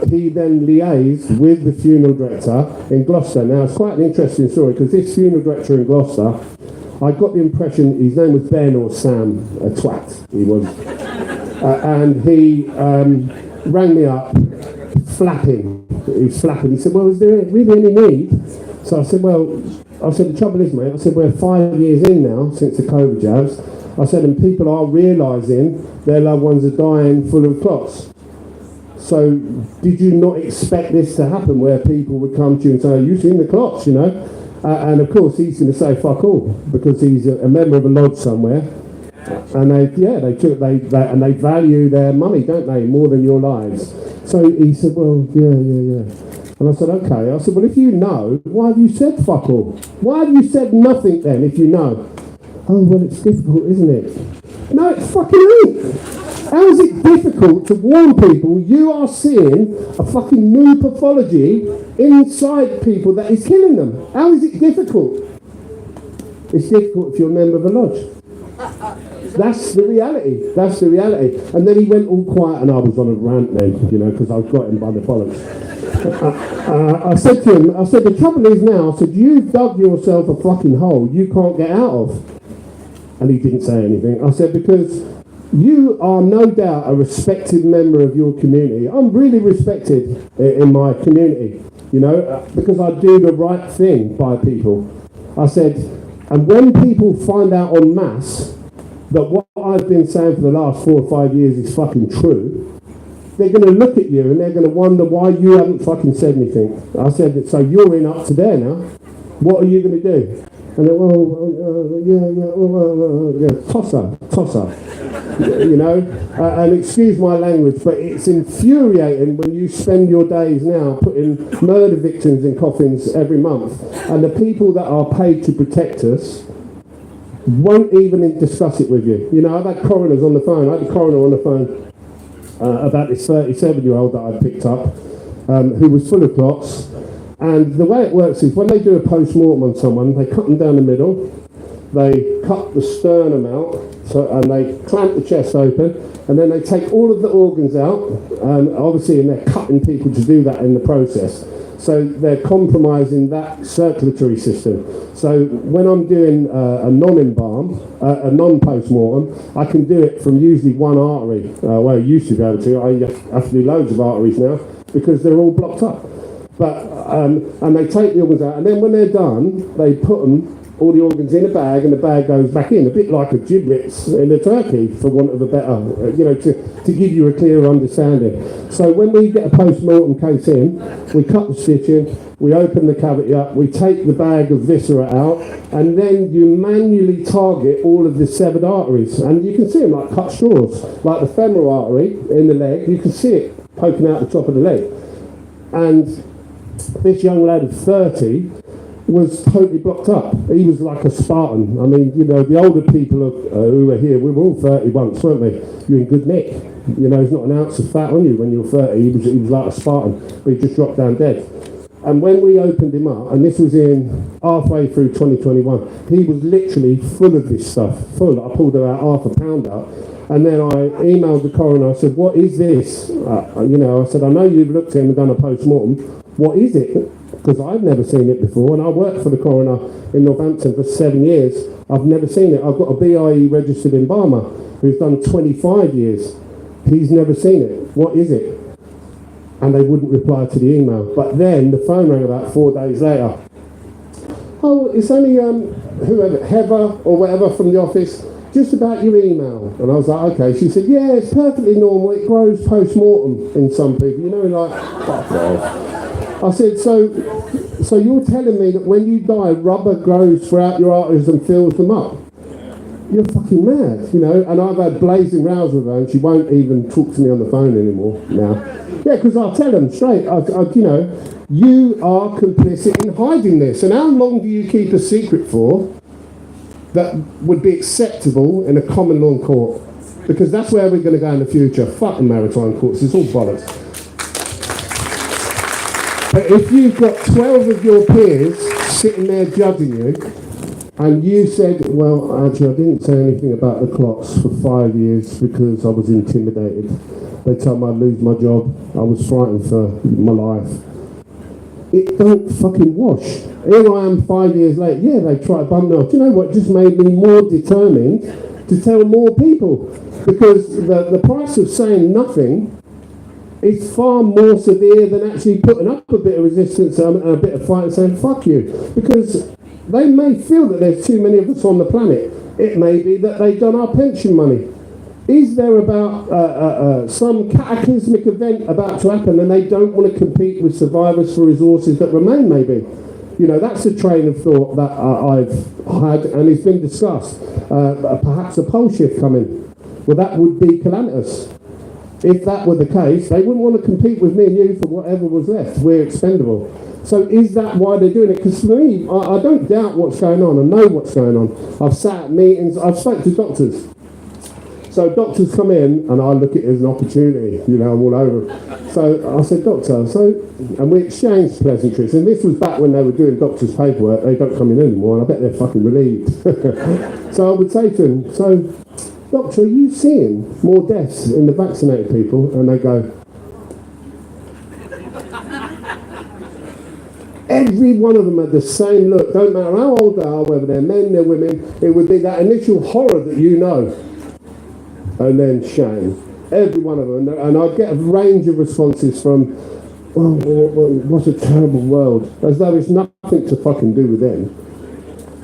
he then liaised with the funeral director in Gloucester. Now it's quite an interesting story, because this funeral director in Gloucester, I got the impression his name was Ben or Sam, a twat he was. And he rang me up, flapping. He was flapping. He said, well, is there really any need? So I said, the trouble is, mate, I said, we're 5 years in now since the COVID jabs. I said, and people are realising their loved ones are dying full of clots. So did you not expect this to happen, where people would come to you and say, you've seen the clots, and of course he's going to say fuck all, because he's a member of a lodge somewhere. And they value their money, don't they, more than your lives. So he said, well, yeah. And I said, okay. I said, well, if you know, why have you said fuck all? Why have you said nothing then, if you know? Oh, well, it's difficult, isn't it? No, it's fucking ain't. How is it difficult to warn people you are seeing a fucking new pathology inside people that is killing them? How is it difficult? It's difficult if you're a member of a lodge. That's the reality. That's the reality. And then he went all quiet, and I was on a rant then, because I got him by the bollocks. I said to him, the trouble is now, I said, you've dug yourself a fucking hole you can't get out of. And he didn't say anything. I said, because you are no doubt a respected member of your community. I'm really respected in my community, because I do the right thing by people. I said, and when people find out en masse that what I've been saying for the last 4 or 5 years is fucking true, they're going to look at you and they're going to wonder why you haven't fucking said anything. I said, so you're in up to there now. What are you going to do? And then, tosser. You know, and excuse my language, but it's infuriating when you spend your days now putting murder victims in coffins every month, and the people that are paid to protect us won't even discuss it with you. You know, I've had coroners on the phone. I had a coroner on the phone about this 37-year-old that I picked up, who was full of clots. And the way it works is when they do a post-mortem on someone, they cut them down the middle, they cut the sternum out, and they clamp the chest open, and then they take all of the organs out, obviously, and they're cutting people to do that in the process. So they're compromising that circulatory system. So when I'm doing a non-embalm, a non-post-mortem, I can do it from usually one artery. Well, I used to be able to. I have to do loads of arteries now because they're all blocked up. But and they take the organs out, and then when they're done, they put all the organs in a bag, and the bag goes back in, a bit like a giblets in a turkey, for want of a better, to give you a clearer understanding. So when we get a post-mortem case in, we cut the stitch in, we open the cavity up, we take the bag of viscera out, and then you manually target all of the severed arteries. And you can see them like cut straws, like the femoral artery in the leg, you can see it poking out the top of the leg. And this young lad of 30 was totally blocked up. He was like a Spartan. I mean, you know, the older people who were here, we were all 30 once, weren't we? You're in good nick. You know, there's not an ounce of fat on you when you're 30. He was like a Spartan, but he just dropped down dead. And when we opened him up, and this was in halfway through 2021, he was literally full of this stuff, full. I pulled about half a pound out. And then I emailed the coroner, I said, what is this? I said, I know you've looked at him and done a post-mortem. What is it? Because I've never seen it before, and I worked for the coroner in Northampton for 7 years. I've never seen it. I've got a BIE registered embalmer who's done 25 years. He's never seen it. What is it? And they wouldn't reply to the email. But then the phone rang about 4 days later. Oh, it's only whoever, Heather or whatever from the office, just about your email. And I was like, okay. She said, yeah, it's perfectly normal. It grows post-mortem in some people. You know, like, fuck off. I said, so you're telling me that when you die, rubber grows throughout your arteries and fills them up? You're fucking mad, you know. And I've had blazing rows with her, and she won't even talk to me on the phone anymore now. Yeah, because I'll tell them straight, you are complicit in hiding this. And how long do you keep a secret for that would be acceptable in a common law court? Because that's where we're going to go in the future. Fucking maritime courts, it's all bollocks. But if you've got 12 of your peers sitting there judging you, and you said, well, actually, I didn't say anything about the clots for 5 years because I was intimidated. They told me I'd lose my job. I was frightened for my life. It don't fucking wash. Here I am 5 years later. Yeah, they tried to bump me off. Do you know what just made me more determined to tell more people? Because the price of saying nothing is far more severe than actually putting up a bit of resistance and a bit of fight and saying, fuck you. Because they may feel that there's too many of us on the planet. It may be that they've done our pension money. Is there about some cataclysmic event about to happen and they don't want to compete with survivors for resources that remain, maybe? You know, that's a train of thought that I've had and it's been discussed. Perhaps a pole shift coming. Well, that would be calamitous. If that were the case, they wouldn't want to compete with me and you for whatever was left. We're expendable. So is that why they're doing it? Because for me, I don't doubt what's going on. I know what's going on. I've sat at meetings. I've spoken to doctors. So doctors come in, and I look at it as an opportunity. You know, I'm all over it. So I said, doctor, and we exchanged pleasantries. And this was back when they were doing doctors' paperwork. They don't come in anymore, and I bet they're fucking relieved. So I would say to them, so, doctor, are you seeing more deaths in the vaccinated people? And they go, every one of them had the same look. Don't matter how old they are, whether they're men, they're women, it would be that initial horror that you know. And then shame. Every one of them. And I'd get a range of responses from, well, what a terrible world. As though it's nothing to fucking do with them.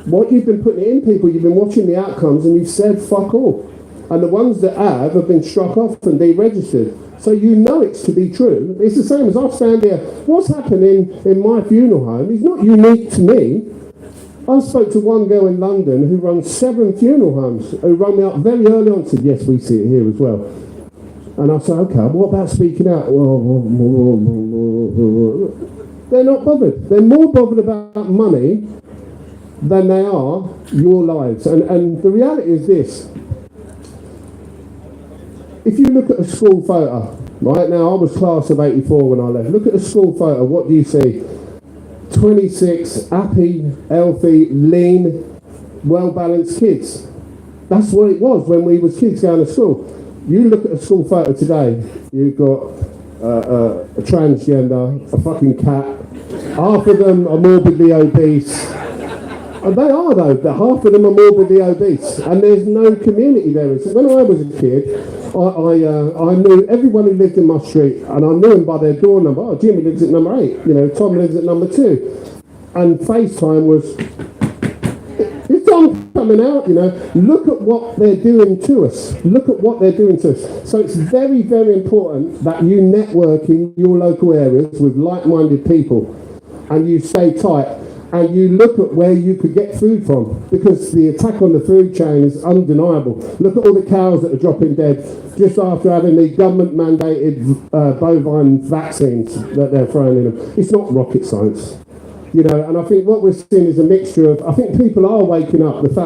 What you've been putting in people, you've been watching the outcomes and you've said fuck all. And the ones that have been struck off and deregistered. So you know it's to be true. It's the same as I stand here. What's happening in my funeral home is not unique to me. I spoke to one girl in London who runs 7 funeral homes, who rang me up very early on and said, yes, we see it here as well. And I said, okay, what about speaking out? They're not bothered. They're more bothered about money than they are your lives. And the reality is this. If you look at a school photo, right now, I was class of 84 when I left. Look at a school photo, what do you see? 26 happy, healthy, lean, well-balanced kids. That's what it was when we was kids going to school. You look at a school photo today, you've got a transgender, a fucking cat. Half of them are morbidly obese. And they are though, half of them are morbidly obese. And there's no community there. So when I was a kid, I knew everyone who lived in my street, and I knew them by their door number. Oh, Jimmy lives at number 8, Tom lives at number 2. And FaceTime was, is Tom coming out, Look at what they're doing to us. Look at what they're doing to us. So it's very, very important that you network in your local areas with like-minded people, and you stay tight. And you look at where you could get food from, because the attack on the food chain is undeniable. Look at all the cows that are dropping dead just after having the government-mandated bovine vaccines that they're throwing in them. It's not rocket science, and I think what we're seeing is a mixture of, I think people are waking up. Look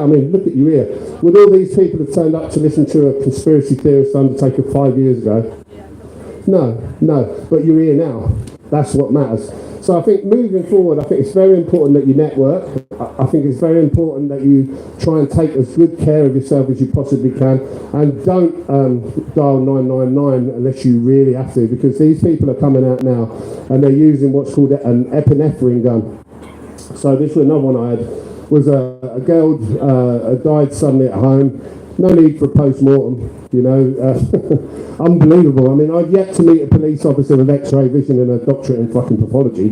at you here. Would all these people have turned up to listen to a conspiracy theorist undertaker 5 years ago? No, but you're here now. That's what matters. So I think moving forward, I think it's very important that you network. I think it's very important that you try and take as good care of yourself as you possibly can, and don't dial 999 unless you really have to, because these people are coming out now and they're using what's called an epinephrine gun. So this was another one I had, was a girl died suddenly at home. No need for a post-mortem, unbelievable. I mean, I've yet to meet a police officer with X-ray vision and a doctorate in fucking pathology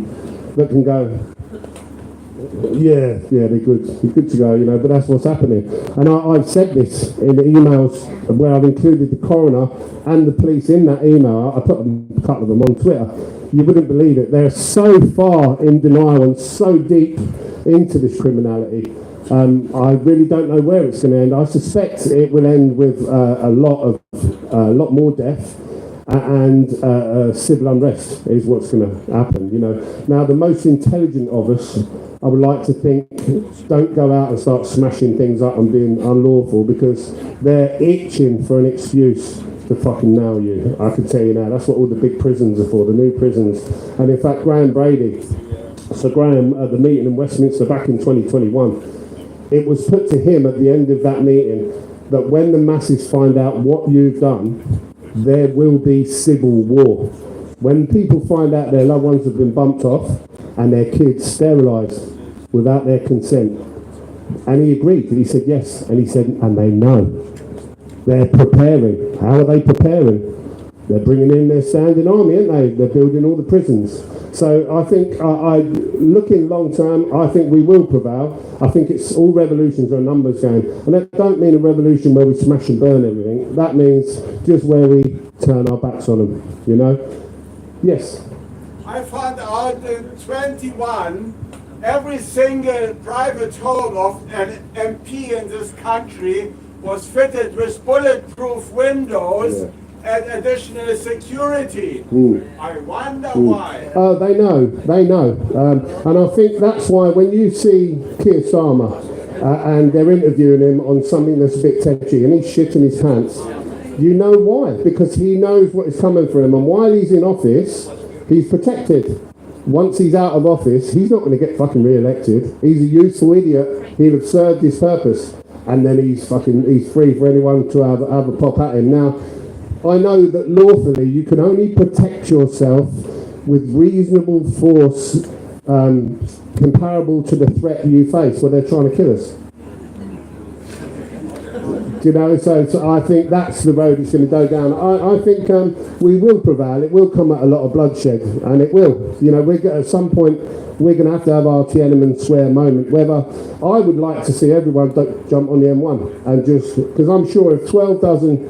that can go, yeah, they're good to go, but that's what's happening. And I've said this in the emails where I've included the coroner and the police in that email. I put a couple of them on Twitter. You wouldn't believe it. They're so far in denial and so deep into this criminality. I really don't know where it's going to end. I suspect it will end with a lot more death and civil unrest is what's going to happen. Now the most intelligent of us, I would like to think, don't go out and start smashing things up and being unlawful, because they're itching for an excuse to fucking nail you. I can tell you now. That's what all the big prisons are for, the new prisons. And in fact, Graham Brady. So Graham, at the meeting in Westminster back in 2021. It was put to him at the end of that meeting that when the masses find out what you've done, there will be civil war. When people find out their loved ones have been bumped off and their kids sterilised without their consent. And he agreed, and he said yes, and he said, and they know. They're preparing. How are they preparing? They're bringing in their standing army, aren't they? They're building all the prisons. So I think, looking long term, I think we will prevail. I think it's all revolutions are a numbers game. And that don't mean a revolution where we smash and burn everything. That means just where we turn our backs on them, Yes? I found out in 21, every single private home of an MP in this country was fitted with bulletproof windows. Yeah. And additional security. I wonder why. They know. And I think that's why when you see Keir Starmer and they're interviewing him on something that's a bit touchy and he's shitting his pants, you know why. Because he knows what is coming for him. And while he's in office, he's protected. Once he's out of office, he's not going to get fucking re-elected. He's a useful idiot. He'll have served his purpose. And then he's free for anyone to have a pop at him. Now, I know that lawfully you can only protect yourself with reasonable force comparable to the threat you face when they're trying to kill us. So I think that's the road it's going to go down. I think we will prevail. It will come at a lot of bloodshed, and it will. At some point we're going to have our Tiananmen Square moment. Whether I would like to see everyone jump on the M1 and just, because I'm sure if 12 dozen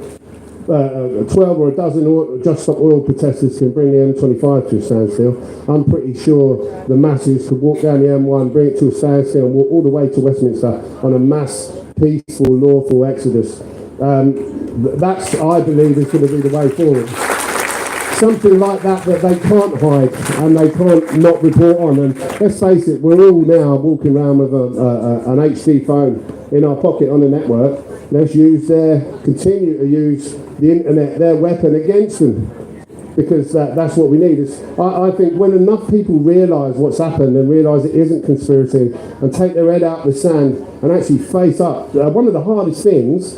12 or a dozen Just Stop Oil protesters can bring the M25 to a standstill, I'm pretty sure the masses could walk down the M1, bring it to a standstill, and walk all the way to Westminster on a mass, peaceful, lawful exodus. That's, I believe, is going to be the way forward. Something like that they can't hide and they can't not report on. And let's face it, we're all now walking around with an HD phone in our pocket on the network. Let's continue to use the internet, their weapon against them, because that's what we need. I think when enough people realise what's happened and realise it isn't conspiracy and take their head out of the sand and actually face up, one of the hardest things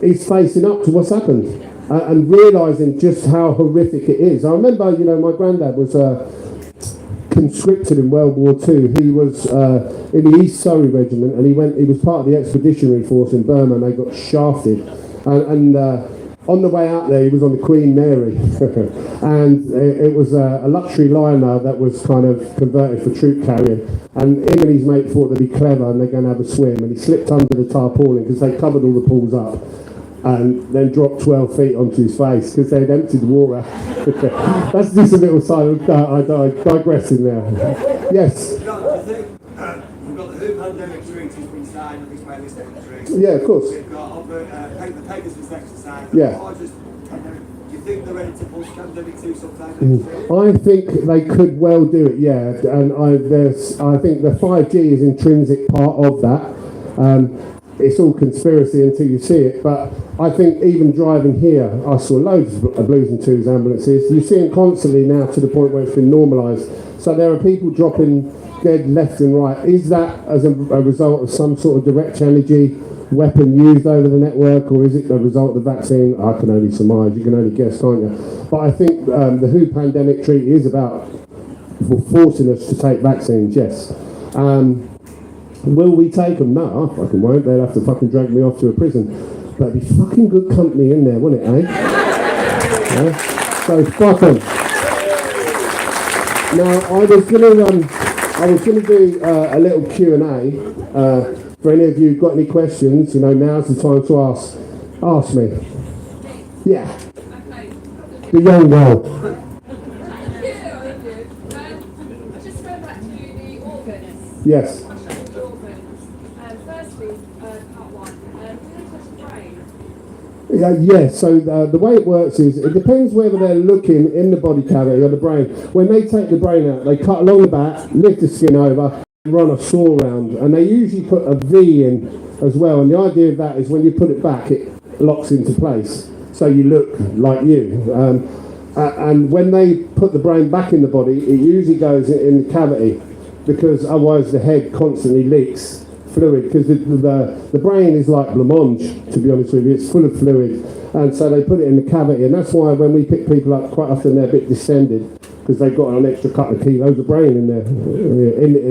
is facing up to what's happened. And realising just how horrific it is. I remember, my granddad was conscripted in World War II. He was in the East Surrey Regiment, and he was part of the Expeditionary Force in Burma, and they got shafted. And on the way out there, he was on the Queen Mary, and it was a luxury liner that was kind of converted for troop carrying. And him and his mate thought they'd be clever, and they're going to have a swim. And he slipped under the tarpaulin because they covered all the pools up, and then dropped 12 feet onto his face because they'd emptied the water. That's just a little side of I digressing there. Yes? John, I think we've got the WHO pandemic treaty's been signed, it's by this treaty. Yeah, of course. We've got the Pegasus exercise. Yeah. Do you think they're ready to push pandemic 2 sometime next year? I think they could well do it, yeah. And I think the 5G is intrinsic part of that. It's all conspiracy until you see it, but I think even driving here, I saw loads of Blues and Twos ambulances. You see them constantly now to the point where it's been normalised. So there are people dropping dead left and right. Is that as a result of some sort of direct energy weapon used over the network, or is it a result of the vaccine? I can only surmise, you can only guess, can't you? But I think the WHO pandemic treaty is about forcing us to take vaccines, yes. Will we take them? No, I fucking won't. They'll have to fucking drag me off to a prison. But it'd be fucking good company in there, wouldn't it, eh? Yeah? So fuck them. Now, I was gonna do a little Q&A. For any of you who've got any questions, now's the time to ask. Ask me. Yeah. The young girl. Just go back to the organs. Yes. Yeah, so the way it works is, it depends whether they're looking in the body cavity or the brain. When they take the brain out, they cut along the back, lift the skin over, and run a saw round. And they usually put a V in as well. And the idea of that is when you put it back, it locks into place. So you look like you. And when they put the brain back in the body, it usually goes in the cavity, because otherwise the head constantly leaks fluid, because the brain is like blancmange, to be honest with you. It's full of fluid, and so they put it in the cavity, and that's why when we pick people up, quite often they're a bit distended, because they've got an extra couple of kilos of brain in there,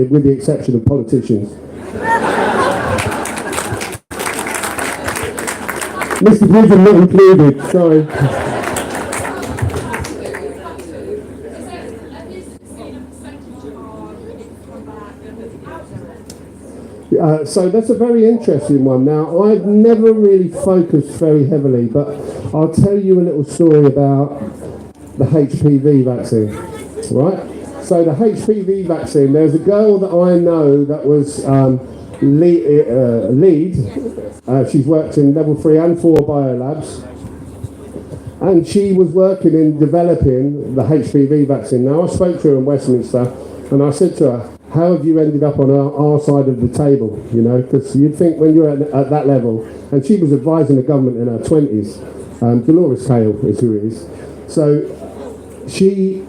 with the exception of politicians. Mr. Bridgen not included, sorry. So that's a very interesting one. Now, I've never really focused very heavily, but I'll tell you a little story about the HPV vaccine, right? So the HPV vaccine, there's a girl that I know that was lead. She's worked in level 3 and 4 biolabs, and she was working in developing the HPV vaccine. Now, I spoke to her in Westminster, and I said to her, how have you ended up on our side of the table, because you'd think when you're at that level, and she was advising the government in her 20s, Dolores Cale is who it is. So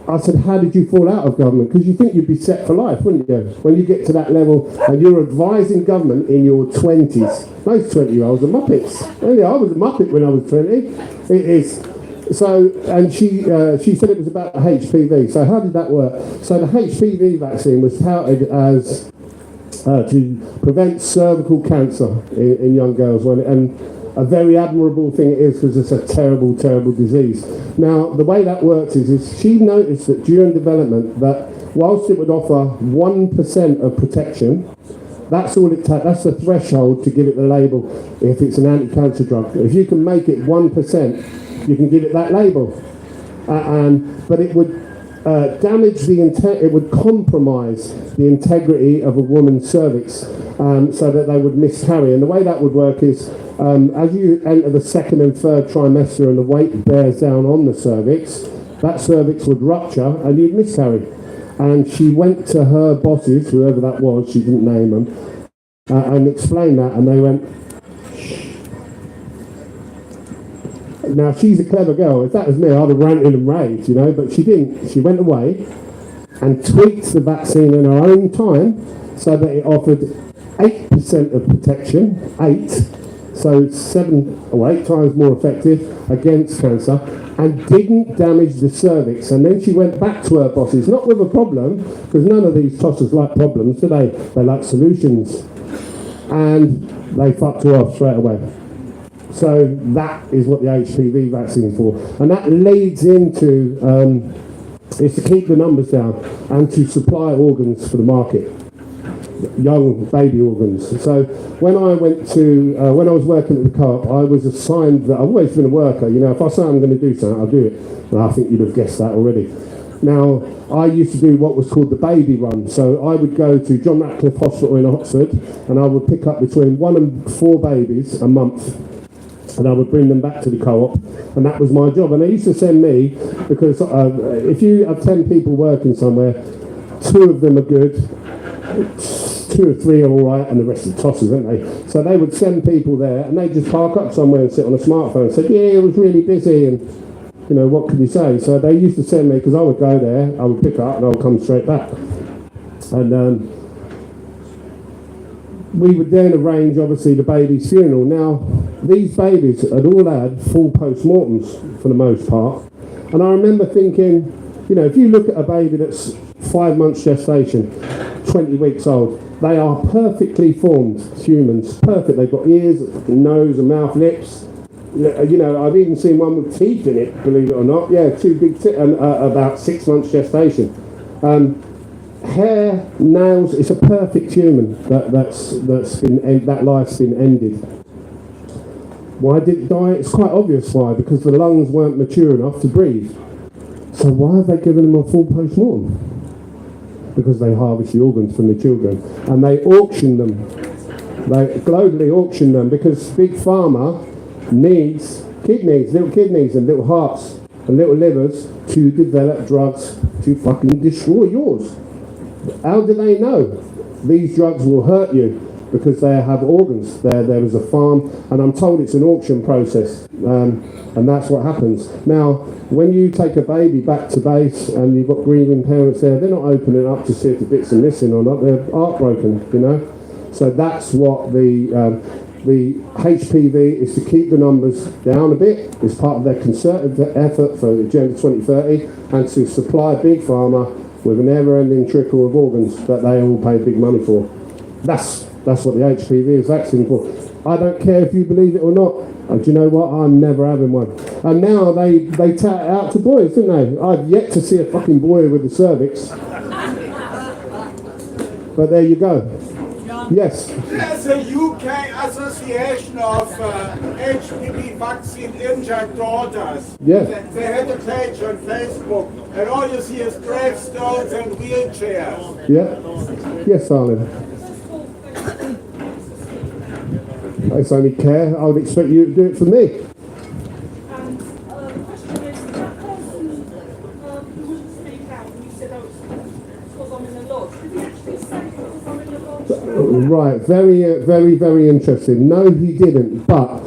I said, how did you fall out of government? Because you think you'd be set for life, wouldn't you? When you get to that level and you're advising government in your 20s. Most 20-year-olds are muppets. Yeah, I was a muppet when I was 20. It is. So, and she said it was about the HPV. So how did that work? So the HPV vaccine was touted as to prevent cervical cancer in young girls, and a very admirable thing it is, because it's a terrible, terrible disease. Now, the way that works is she noticed that during development, that whilst it would offer 1% of protection, That's all it takes. That's the threshold to give it the label if it's an anti-cancer drug. If you can make it 1%, you can give it that label. But it would damage it would compromise the integrity of a woman's cervix so that they would miscarry. And the way that would work is as you enter the second and third trimester and the weight bears down on the cervix, that cervix would rupture and you'd miscarry. And she went to her bosses, whoever that was, she didn't name them, and explained that, and they went, shh. Now, she's a clever girl. If that was me, I'd have ranted and raved, you know, but she didn't. She went away and tweaked the vaccine in her own time so that it offered 8% of protection, 8, so 7 or 8 times more effective against cancer, and didn't damage the cervix. And then she went back to her bosses, not with a problem, because none of these tossers like problems, do they? They like solutions. And they fucked her off straight away. So that is what the HPV vaccine is for. And that leads into, is to keep the numbers down and to supply organs for the market. Young baby organs. So when I went to, when I was working at the Co-op, I was assigned that I've always been a worker. You know, if I say I'm going to do something, I'll do it. And I think you'd have guessed that already. Now, I used to do what was called the baby run. So I would go to John Ratcliffe Hospital in Oxford and I would pick up between 1 and 4 babies a month. And I would bring them back to the Co-op, and that was my job. And they used to send me, because if you have 10 people working somewhere, 2 of them are good, 2 or 3 are all right, and the rest are tossers, aren't they? So they would send people there, and they'd just park up somewhere and sit on a smartphone and say, yeah, it was really busy, and, you know, what could you say? So they used to send me, because I would go there, I would pick up, and I would come straight back. And we would then arrange, obviously, the baby's funeral. Now, these babies had all had full post-mortems, for the most part. And I remember thinking, you know, if you look at a baby that's 5 months gestation, 20 weeks old, they are perfectly formed humans, perfect. They've got ears, nose, and mouth, lips. You know, I've even seen one with teeth in it, believe it or not. Yeah, 2 big teeth, and about 6 months gestation. Hair, nails, it's a perfect human that life's been ended. Why did it die? It's quite obvious why, because the lungs weren't mature enough to breathe. So why have they given them a full post-mortem? Because they harvest the organs from the children and they auction them. They globally auction them because Big Pharma needs kidneys, little kidneys and little hearts and little livers to develop drugs to fucking destroy yours. How do they know? These drugs will hurt you because they have organs. There is a farm, and I'm told it's an auction process, and that's what happens. Now, when you take a baby back to base and you've got grieving parents there, they're not opening up to see if the bits are missing or not. They're heartbroken, you know. So that's what the HPV is, to keep the numbers down a bit. It's part of their concerted effort for Agenda 2030 and to supply Big Pharma with a never-ending trickle of organs that they all pay big money for. That's what the HPV is vaccine for. I don't care if you believe it or not. Do you know what? I'm never having one. And now they tat it out to boys, don't they? I've yet to see a fucking boy with a cervix. But there you go. Yes. There's a UK Association of HPV vaccine injured daughters. Yeah. They had a page on Facebook, and all you see is gravestones and wheelchairs. Yeah. Yes, darling. It's only care. I would expect you to do it for me. The question is, that person who wouldn't speak out and you said, oh, it's because I'm in the lodge. Did he actually say because I'm in the lodge? Right, very, very interesting. No, he didn't, but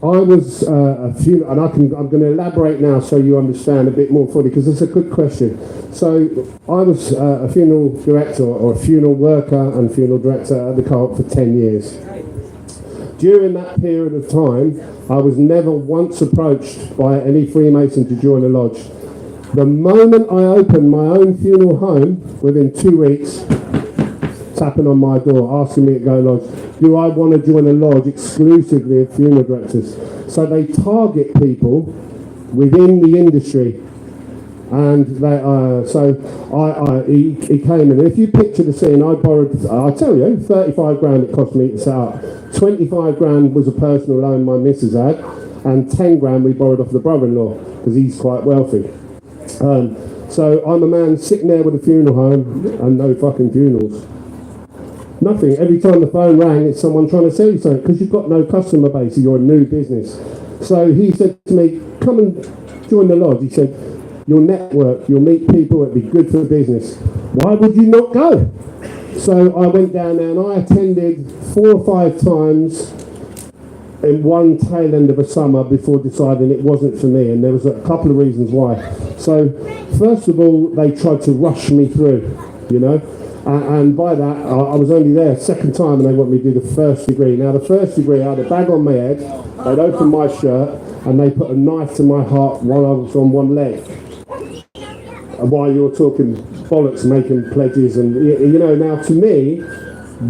I was and I'm going to elaborate now so you understand a bit more fully, because it's a good question. So I was a funeral director or a funeral worker and funeral director at the Co-op for 10 years. During that period of time, I was never once approached by any Freemason to join a lodge. The moment I opened my own funeral home, within 2 weeks, tapping on my door, asking me to go lodge. Do I want to join a lodge exclusively of funeral directors? So they target people within the industry. And he came in. And if you picture the scene, I borrowed, I tell you, 35 grand it cost me to set up. 25 grand was a personal loan my missus had, and 10 grand we borrowed off the brother-in-law, because he's quite wealthy. So I'm a man sitting there with a funeral home and no fucking funerals. Nothing. Every time the phone rang, it's someone trying to sell you something, because you've got no customer base, you're a new business. So he said to me, come and join the lodge. He said, you'll network, you'll meet people, it'll be good for business. Why would you not go? So I went down there and I attended 4 or 5 times in one tail end of a summer before deciding it wasn't for me, and there was a couple of reasons why. So first of all, they tried to rush me through, you know, and by that I was only there second time and they want me to do the first degree. Now the first degree, I had a bag on my head, they'd open my shirt and they put a knife to my heart while I was on one leg. And while you're talking bollocks, making pledges, and you know, now to me,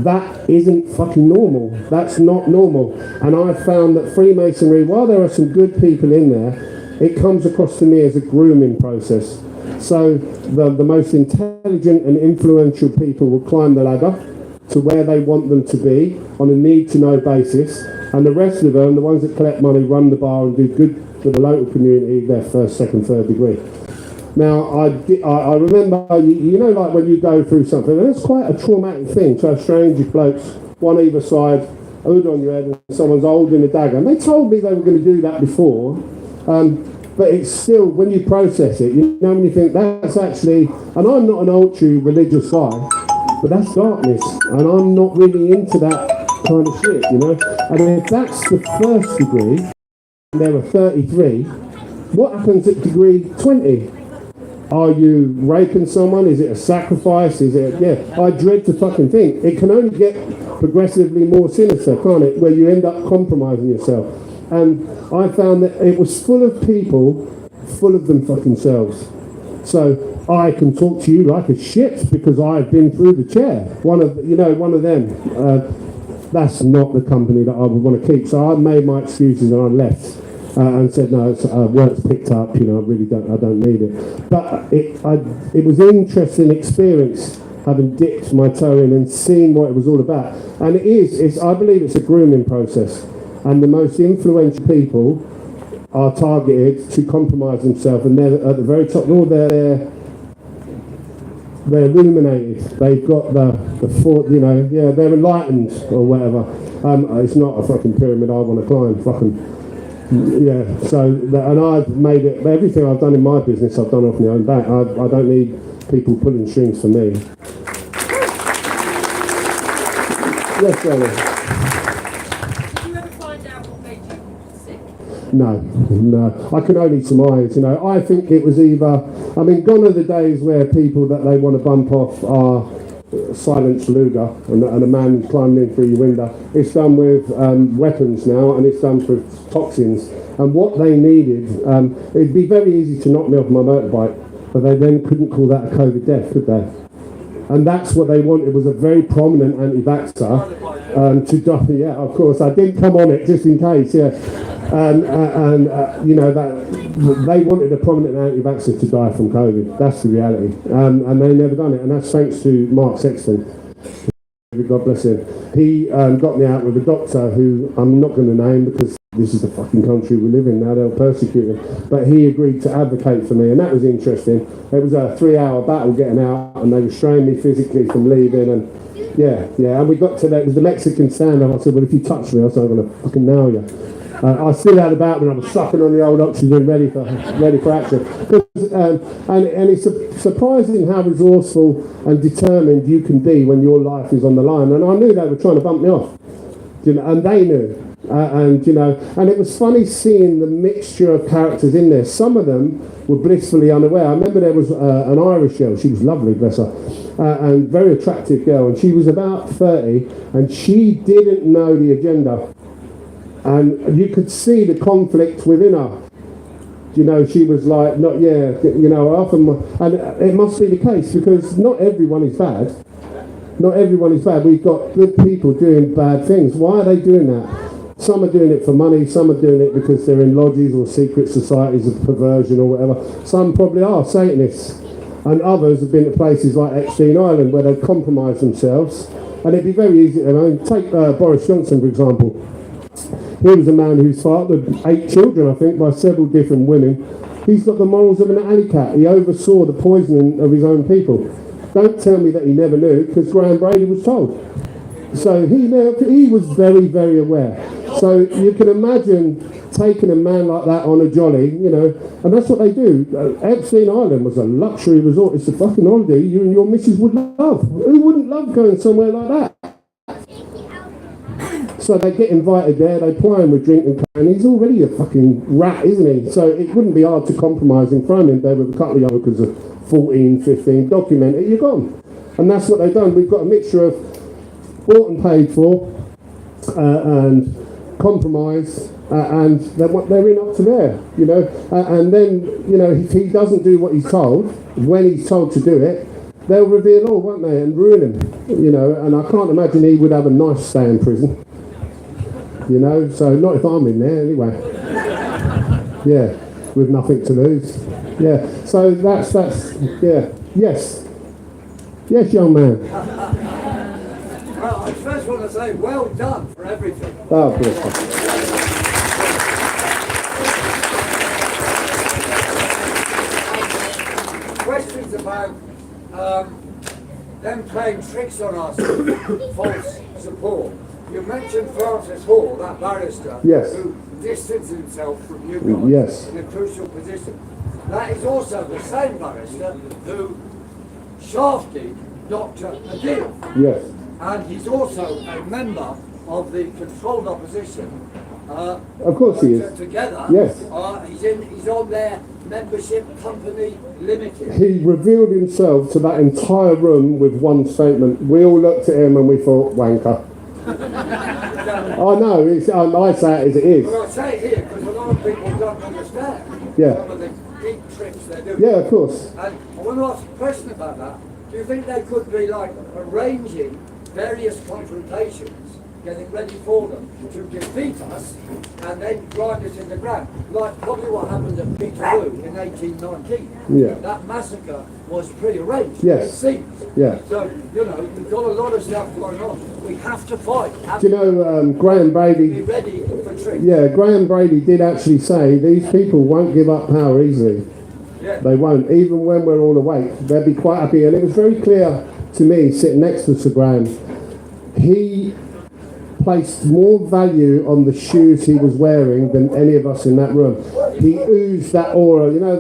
that isn't fucking normal. That's not normal. And I found that Freemasonry, while there are some good people in there, it comes across to me as a grooming process. So the most intelligent and influential people will climb the ladder to where they want them to be on a need-to-know basis, and the rest of them, the ones that collect money, run the bar and do good for the local community, their first, second, third degree. Now, I remember, you know, like when you go through something, and it's quite a traumatic thing to have strange blokes, one either side, a hood on your head, and someone's holding a dagger. And they told me they were going to do that before, but it's still, when you process it, you know, when you think that's actually, and I'm not an ultra religious guy, but that's darkness, and I'm not really into that kind of shit, you know. And if that's the first degree, and there are 33, what happens at degree 20? Are you raping someone? Is it a sacrifice? Is it, yeah, I dread to fucking think. It can only get progressively more sinister, can't it? Where you end up compromising yourself. And I found that it was full of people, full of them fucking selves. So I can talk to you like a shit because I've been through the chair. One of them. That's not the company that I would want to keep. So I made my excuses and I left. And said, no, work's picked up, you know, I don't need it. But it was an interesting experience, having dipped my toe in and seen what it was all about. And I believe it's a grooming process. And the most influential people are targeted to compromise themselves, and they're at the very top. They're illuminated. They've got the thought, you know, yeah, they're enlightened or whatever. It's not a fucking pyramid I want to climb, fucking. Yeah, and I've made it, everything I've done in my business, I've done off my own back. I don't need people pulling strings for me. Yes, Ellen. Did you ever find out what made you sick? No. I can only surmise, you know. I think it was either, I mean, gone are the days where people that they want to bump off are silenced Luger and a man climbing in through your window. It's done with weapons now, and it's done for toxins. And what they needed, it'd be very easy to knock me off my motorbike, but they then couldn't call that a COVID death, could they? And that's what they wanted, was a very prominent anti-vaxxer to die. Yeah, of course, I didn't come on it just in case, yeah. You know, that they wanted a prominent anti-vaxxer to die from COVID. That's the reality. And they never done it. And that's thanks to Mark Sexton. God bless him. He got me out with a doctor who I'm not going to name because this is the fucking country we live in now. They'll persecute him. But he agreed to advocate for me, and that was interesting. It was a 3-hour battle getting out, and they restrained me physically from leaving. And yeah. And we got to that. It was the Mexican stand-up. I said, well, if you touch me, I said, I'm going to fucking nail you. I still had about me, and I was sucking on the old oxygen, ready for action. And it's surprising how resourceful and determined you can be when your life is on the line. And I knew they were trying to bump me off, you know, and they knew. And it was funny seeing the mixture of characters in there. Some of them were blissfully unaware. I remember there was an Irish girl. She was lovely, bless her, and very attractive girl. And she was about 30, and she didn't know the agenda. And you could see the conflict within her. You know, she was like, not, yeah, you know, often, and it must be the case because not everyone is bad. Not everyone is bad. We've got good people doing bad things. Why are they doing that? Some are doing it for money, some are doing it because they're in lodges or secret societies of perversion or whatever. Some probably are Satanists. And others have been to places like Epstein Island where they've compromised themselves. And it'd be very easy to take Boris Johnson, for example. He was a man who's fathered 8 children, I think, by several different women. He's got the morals of an alley cat. He oversaw the poisoning of his own people. Don't tell me that he never knew, because Graham Brady was told. So he was very, very aware. So you can imagine taking a man like that on a jolly, you know, and that's what they do. Epstein Island was a luxury resort. It's a fucking holiday you and your missus would love. Who wouldn't love going somewhere like that? So they get invited there, they ply him with drink and he's already a fucking rat, isn't he? So it wouldn't be hard to compromise and throw him in there with a couple of youngers of 14, 15, document it, you're gone. And that's what they've done. We've got a mixture of bought and paid for and compromise and they're in up to there, you know. And then, you know, if he doesn't do what he's told, when he's told to do it, they'll reveal all, won't they, and ruin him, you know. And I can't imagine he would have a nice stay in prison. You know, so not if I'm in there anyway. Yeah, with nothing to lose. Yeah, so that's yeah. Yes, young man. Well, I first want to say well done for everything. Oh, bless you. Questions about them playing tricks on us, false support. You mentioned Francis Hall, that barrister, Yes. who distanced himself from you guys Yes. in a crucial position. That is also the same barrister who shafted Dr. Adil. Yes. And he's also a member of the controlled opposition. Of course he is. Together, Yes. He's on their membership company limited. He revealed himself to that entire room with one statement. We all looked at him and we thought, wanker. I know, I say it as it is. Well, I say it here because a lot of people don't understand Yeah. some of the deep tricks they're doing. Yeah, of course. And I want to ask a question about that. Do you think they could be like arranging various confrontations, getting ready for them to defeat us and then grind us in the ground? Like probably what happened at Peterloo in 1819. Yeah. That massacre was prearranged. Yes. It seems. Yeah. So, you know, we've got a lot of stuff going on. We have to fight. Do you know Graham Be Brady? ready for tricks. Yeah, Graham Brady did actually say these people won't give up power easily. Yeah. They won't, even when we're all awake. They'll be quite happy. And it was very clear to me, sitting next to Sir Graham, he placed more value on the shoes he was wearing than any of us in that room. He oozed that aura, you know,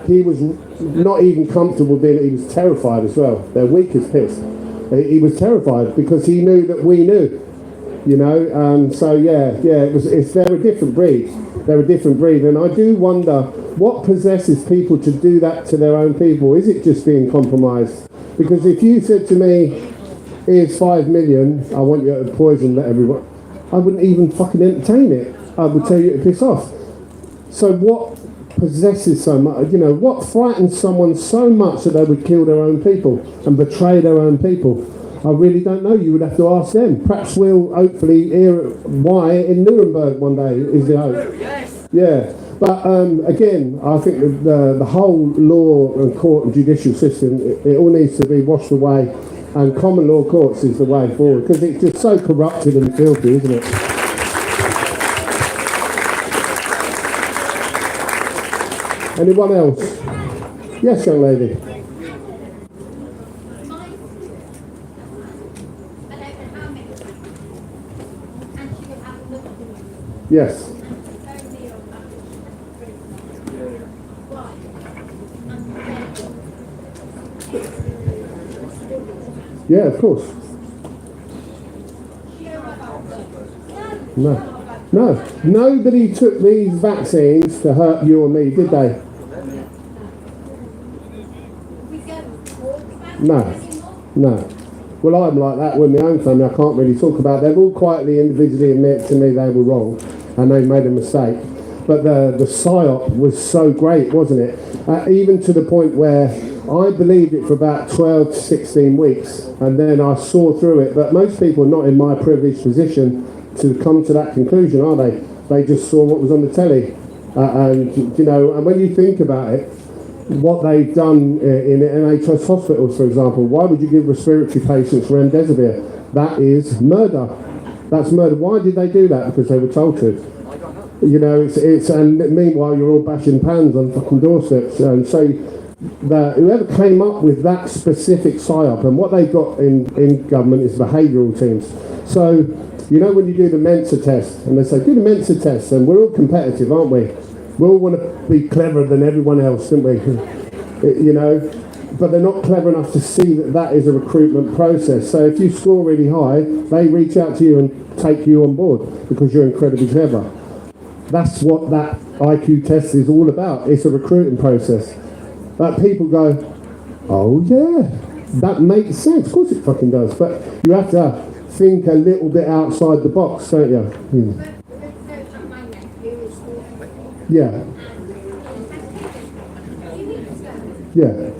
he was not even comfortable being it. He was terrified as well. They're weak as piss. He was terrified because he knew that we knew, you know. So they're a different breed. They're a different breed, and I do wonder what possesses people to do that to their own people. Is it just being compromised? Because if you said to me, "Here's 5 million, I want you to poison everyone," I wouldn't even fucking entertain it. I would tell you to piss off. So what possesses so much? You know, what frightens someone so much that they would kill their own people and betray their own people? I really don't know. You would have to ask them. Perhaps we'll hopefully hear why in Nuremberg one day is the hope. Yes. Yeah. But again, I think the whole law and court and judicial system, it all needs to be washed away, and common law courts is the way forward, because it's just so corrupted and filthy, isn't it? Anyone else? Yes, young lady. Yes. Yeah, of course. No. Nobody took these vaccines to hurt you or me, did they? No. Well, I'm like that with my own family. I can't really talk about it. They've all quietly, individually admit to me they were wrong and they made a mistake. But the psyop was so great, wasn't it? Even to the point where I believed it for about 12 to 16 weeks, and then I saw through it. But most people are not in my privileged position to come to that conclusion, are they? They just saw what was on the telly. And, you know, and when you think about it, what they've done in NHS hospitals, for example, why would you give respiratory patients remdesivir? That is murder. That's murder. Why did they do that? Because they were told to. You know, and meanwhile you're all bashing pans on fucking doorsteps. And so whoever came up with that specific PSYOP, and what they've got in government is behavioural teams. So, you know, when you do the Mensa test, and they say, do the Mensa test, and we're all competitive, aren't we? We all want to be cleverer than everyone else, don't we? You know, but they're not clever enough to see that that is a recruitment process. So if you score really high, they reach out to you and take you on board because you're incredibly clever. That's what that IQ test is all about. It's a recruiting process. But people go, oh yeah, that makes sense. Of course it fucking does. But you have to think a little bit outside the box, don't you? Yeah. Yeah.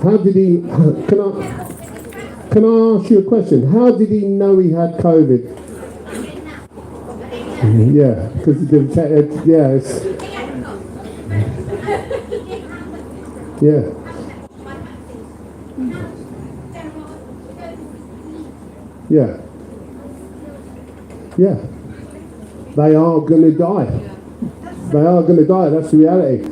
How did he, can I ask you a question? How did he know he had COVID? Yeah, because he didn't check it. Yeah, yeah. Yeah. Yeah. They are going to die. They are going to die. That's the reality.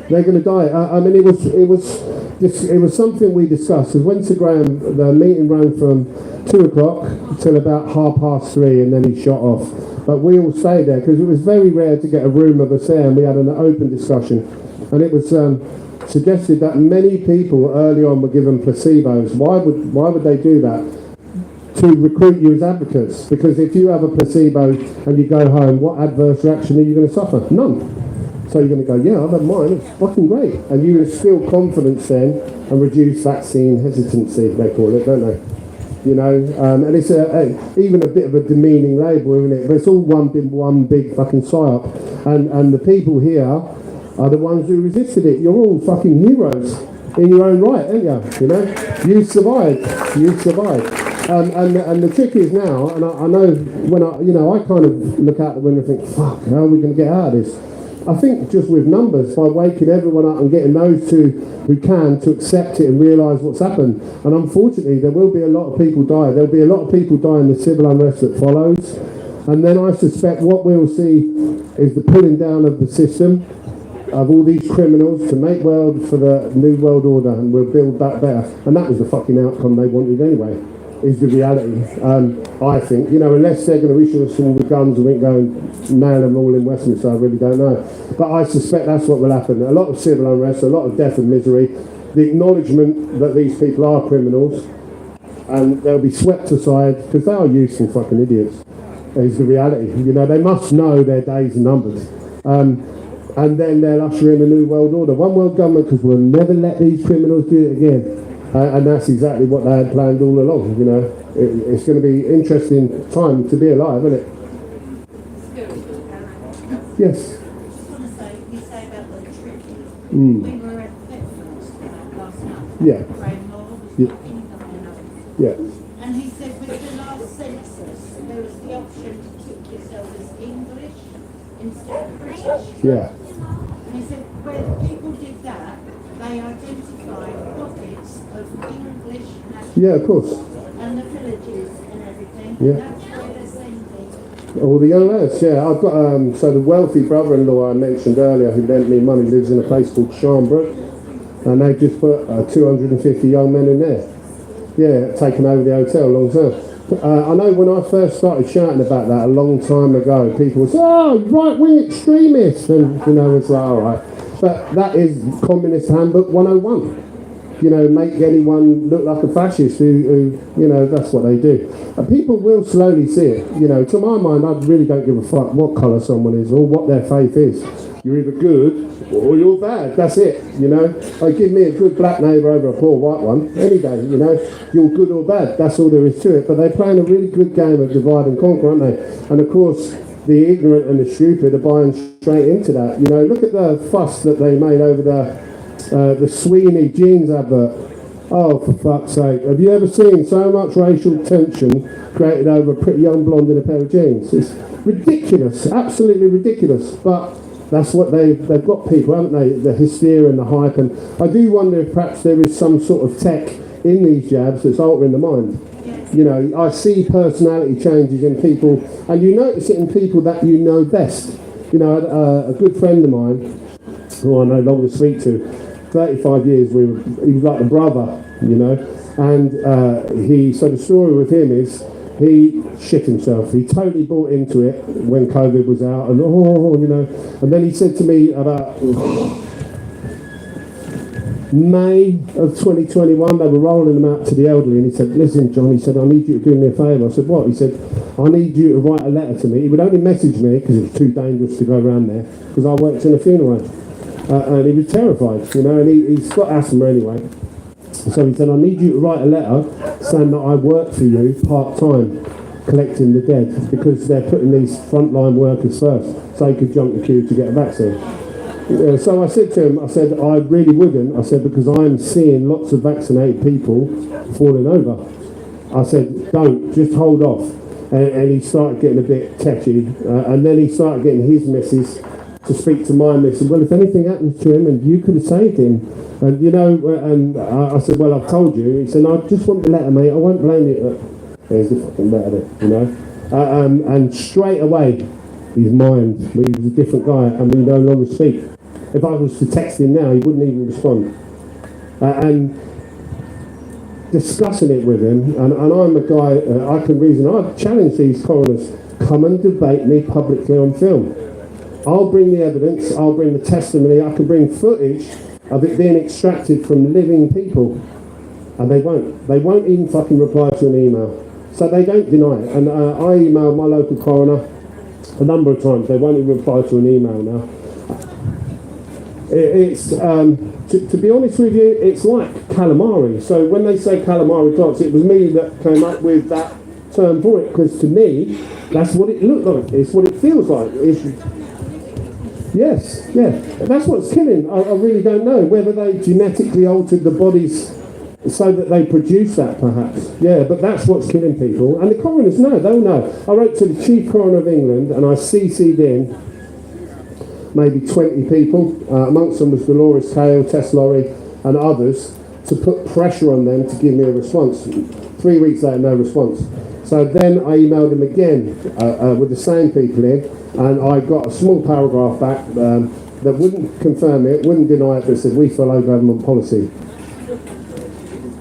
They're going to die. I mean, it was something we discussed. Because Instagram, the meeting ran from 2 o'clock till about 3:30, and then he shot off. But we all stayed there because it was very rare to get a room of us there, and we had an open discussion. And it was suggested that many people early on were given placebos. Why would they do that? To recruit you as advocates. Because if you have a placebo and you go home, what adverse reaction are you going to suffer? None. So you're going to go, yeah, I've had mine, it's fucking great. And you instill confidence then and reduce vaccine hesitancy, they call it, don't they? You know, and it's even a bit of a demeaning label, isn't it? But it's all one big fucking psyop. And the people here are the ones who resisted it. You're all fucking heroes in your own right, aren't you? You know, you survived. And the trick is now, and I know when I kind of look out the window and think, fuck, how are we going to get out of this? I think just with numbers, by waking everyone up and getting those who can to accept it and realise what's happened. And unfortunately, there will be a lot of people die. There'll be a lot of people die in the civil unrest that follows. And then I suspect what we'll see is the pulling down of the system, of all these criminals to make world for the new world order, and we'll build that better. And that was the fucking outcome they wanted anyway, is the reality. I think, you know, unless they're going to issue us all the guns and we can go and nail them all in Westminster, I really don't know. But I suspect that's what will happen. A lot of civil unrest, a lot of death and misery, the acknowledgement that these people are criminals, and they'll be swept aside because they are useful fucking idiots, is the reality. You know, they must know their days are numbered. And then they'll usher in a new world order. One world government, because we'll never let these criminals do it again. And that's exactly what they had planned all along, you know. It's going to be an interesting time to be alive, isn't it? Yes. I just want to say, you say about the tricky. We were at Bedford last month. Yeah. Graham Law was Yeah. talking about another. Yeah. And he said with the last census, there was the option to tick yourself as English instead of British. Yeah. And he said when people did that, they identified pockets of English nationality. Yeah, of course. And the villages and everything. Yeah. And that's where they're sending. All the young lads, yeah. I've got, so the wealthy brother-in-law I mentioned earlier who lent me money lives in a place called Sharnbrook, and they've just put 250 young men in there. Yeah, taken over the hotel long term. I know when I first started shouting about that a long time ago, people would say, oh, right-wing extremists, and, you know, it's like, all right. But that is Communist Handbook 101. You know, make anyone look like a fascist who you know, that's what they do. And people will slowly see it. You know, to my mind, I really don't give a fuck what colour someone is or what their faith is. You're either good or you're bad. That's it, you know. Like, give me a good black neighbour over a poor white one any day, you know. You're good or bad. That's all there is to it. But they're playing a really good game of divide and conquer, aren't they? And of course, the ignorant and the stupid are buying straight into that. You know, look at the fuss that they made over the Sweeney jeans advert. Oh, for fuck's sake. Have you ever seen so much racial tension created over a pretty young blonde in a pair of jeans? It's ridiculous, absolutely ridiculous. But that's what they've got people, haven't they? The hysteria and the hype. And I do wonder if perhaps there is some sort of tech in these jabs that's altering the mind. You know, I see personality changes in people, and you notice it in people that you know best. You know, a good friend of mine, who I no longer speak to, 35 years, he was like a brother, you know, and so the story with him is he shit himself. He totally bought into it when COVID was out, and you know, and then he said to me about May of 2021, they were rolling him out to the elderly, and he said, listen, John, he said, I need you to do me a favour. I said, what? He said, I need you to write a letter to me. He would only message me because it was too dangerous to go around there, because I worked in a funeral home. And he was terrified, you know, and he's got asthma anyway. So he said, I need you to write a letter saying that I work for you part-time, collecting the dead, because they're putting these frontline workers first, so he could jump the queue to get a vaccine. So I said to him, I said, I really wouldn't. I said, because I'm seeing lots of vaccinated people falling over. I said, don't, just hold off. And he started getting a bit tetchy, and then he started getting his missus to speak to my missus. Well, if anything happens to him, and you could have saved him, and you know, and I said, well, I've told you. He said, I just want the letter, mate. I won't blame you. There's the fucking letter, you know. And straight away, his mind, he was a different guy, and we no longer speak. If I was to text him now, he wouldn't even respond. And discussing it with him, and I'm a guy, I can reason. I've challenged these coroners, come and debate me publicly on film. I'll bring the evidence, I'll bring the testimony, I can bring footage of it being extracted from living people, and they won't. They won't even fucking reply to an email. So they don't deny it. And I emailed my local coroner a number of times. They won't even reply to an email now. It's to be honest with you, it's like calamari. So when they say calamari plots, it was me that came up with that term for it, because to me, that's what it looked like. It's what it feels like. Yes, yeah. That's what's killing. I really don't know whether they genetically altered the bodies so that they produce that, perhaps. Yeah, but that's what's killing people. And the coroners know, they'll know. I wrote to the Chief Coroner of England, and I CC'd in maybe 20 people. Amongst them was Dolores Cale, Tess Laurie, and others, to put pressure on them to give me a response. 3 weeks later, no response. So then I emailed them again with the same people in, and I got a small paragraph back that wouldn't confirm it, wouldn't deny it, but said, we follow government policy.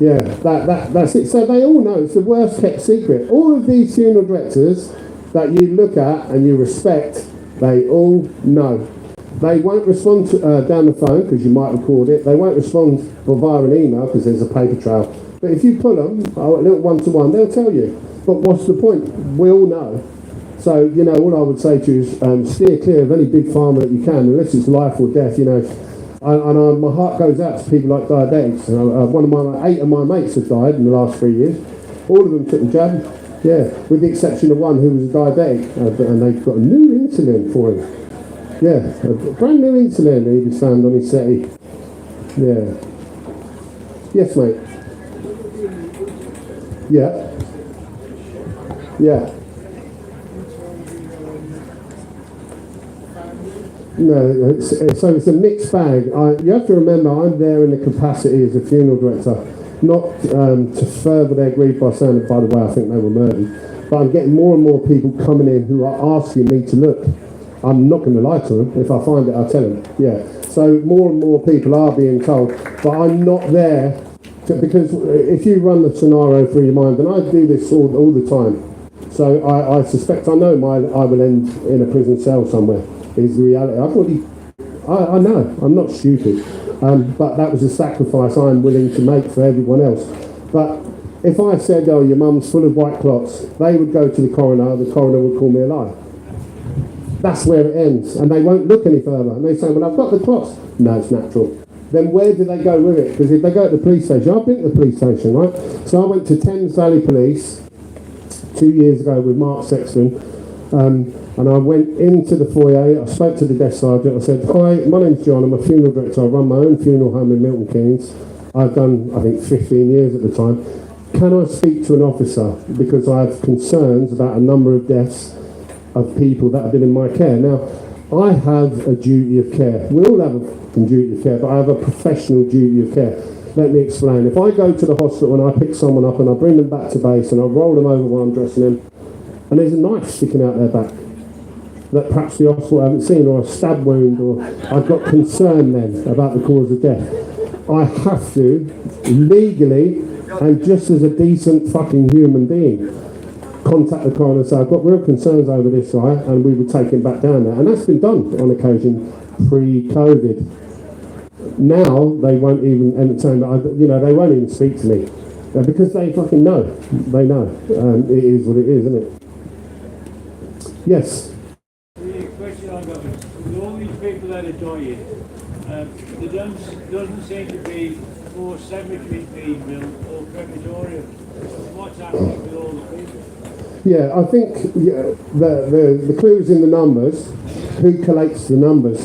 Yeah, that's it. So they all know it's the worst kept secret. All of these funeral directors that you look at and you respect, they all know. They won't respond down the phone because you might record it. They won't respond via an email because there's a paper trail. But if you pull them, a little one-to-one, they'll tell you. But what's the point? We all know. So, you know, all I would say to you is steer clear of any big pharma that you can, unless it's life or death, you know. And my heart goes out to people like diabetics. 8 of my mates have died in the last 3 years. All of them took the jab, yeah, with the exception of one who was a diabetic, and they've got a new insulin for him. Yeah, a brand new insulin he was found on his settee. Yeah. Yes, mate. Yeah. Yeah. No, so it's a mixed bag. You have to remember, I'm there in the capacity as a funeral director, not to further their grief by saying, by the way, I think they were murdered. But I'm getting more and more people coming in who are asking me to look. I'm not going to lie to them. If I find it, I'll tell them. Yeah. So more and more people are being told, but I'm not there because if you run the scenario through your mind, and I do this all the time. So I suspect, I know I will end in a prison cell somewhere. Is the reality. I know, I'm not stupid, but that was a sacrifice I'm willing to make for everyone else. But if I said, oh, your mum's full of white clots, they would go to the coroner would call me a liar. That's where it ends, and they won't look any further. And they say, well, I've got the clots. No, it's natural. Then where do they go with it? Because if they go to the police station, I've been to the police station, right? So I went to Thames Valley Police 2 years ago with Mark Sexton, And I went into the foyer, I spoke to the desk sergeant, I said, "Hi, my name's John, I'm a funeral director, I run my own funeral home in Milton Keynes. I've done, I think, 15 years at the time. Can I speak to an officer? Because I have concerns about a number of deaths of people that have been in my care." Now, I have a duty of care. We all have a fucking duty of care, but I have a professional duty of care. Let me explain. If I go to the hospital and I pick someone up and I bring them back to base and I roll them over while I'm dressing them, and there's a knife sticking out their back that perhaps the hospital haven't seen, or a stab wound, or I've got concern then about the cause of death, I have to, legally, and just as a decent fucking human being, contact the coroner and say, "I've got real concerns over this guy," and we would take him back down there. And that's been done on occasion pre-COVID. Now they won't even entertain that. They won't even speak to me because they fucking know. They know. It is what it is, isn't it? Yes. The question I got is, with all these people that are dying, there doesn't seem to be more cemeteries being built or crematorium. What's happening with all the people? Yeah, I think the clue's in the numbers. Who collates the numbers?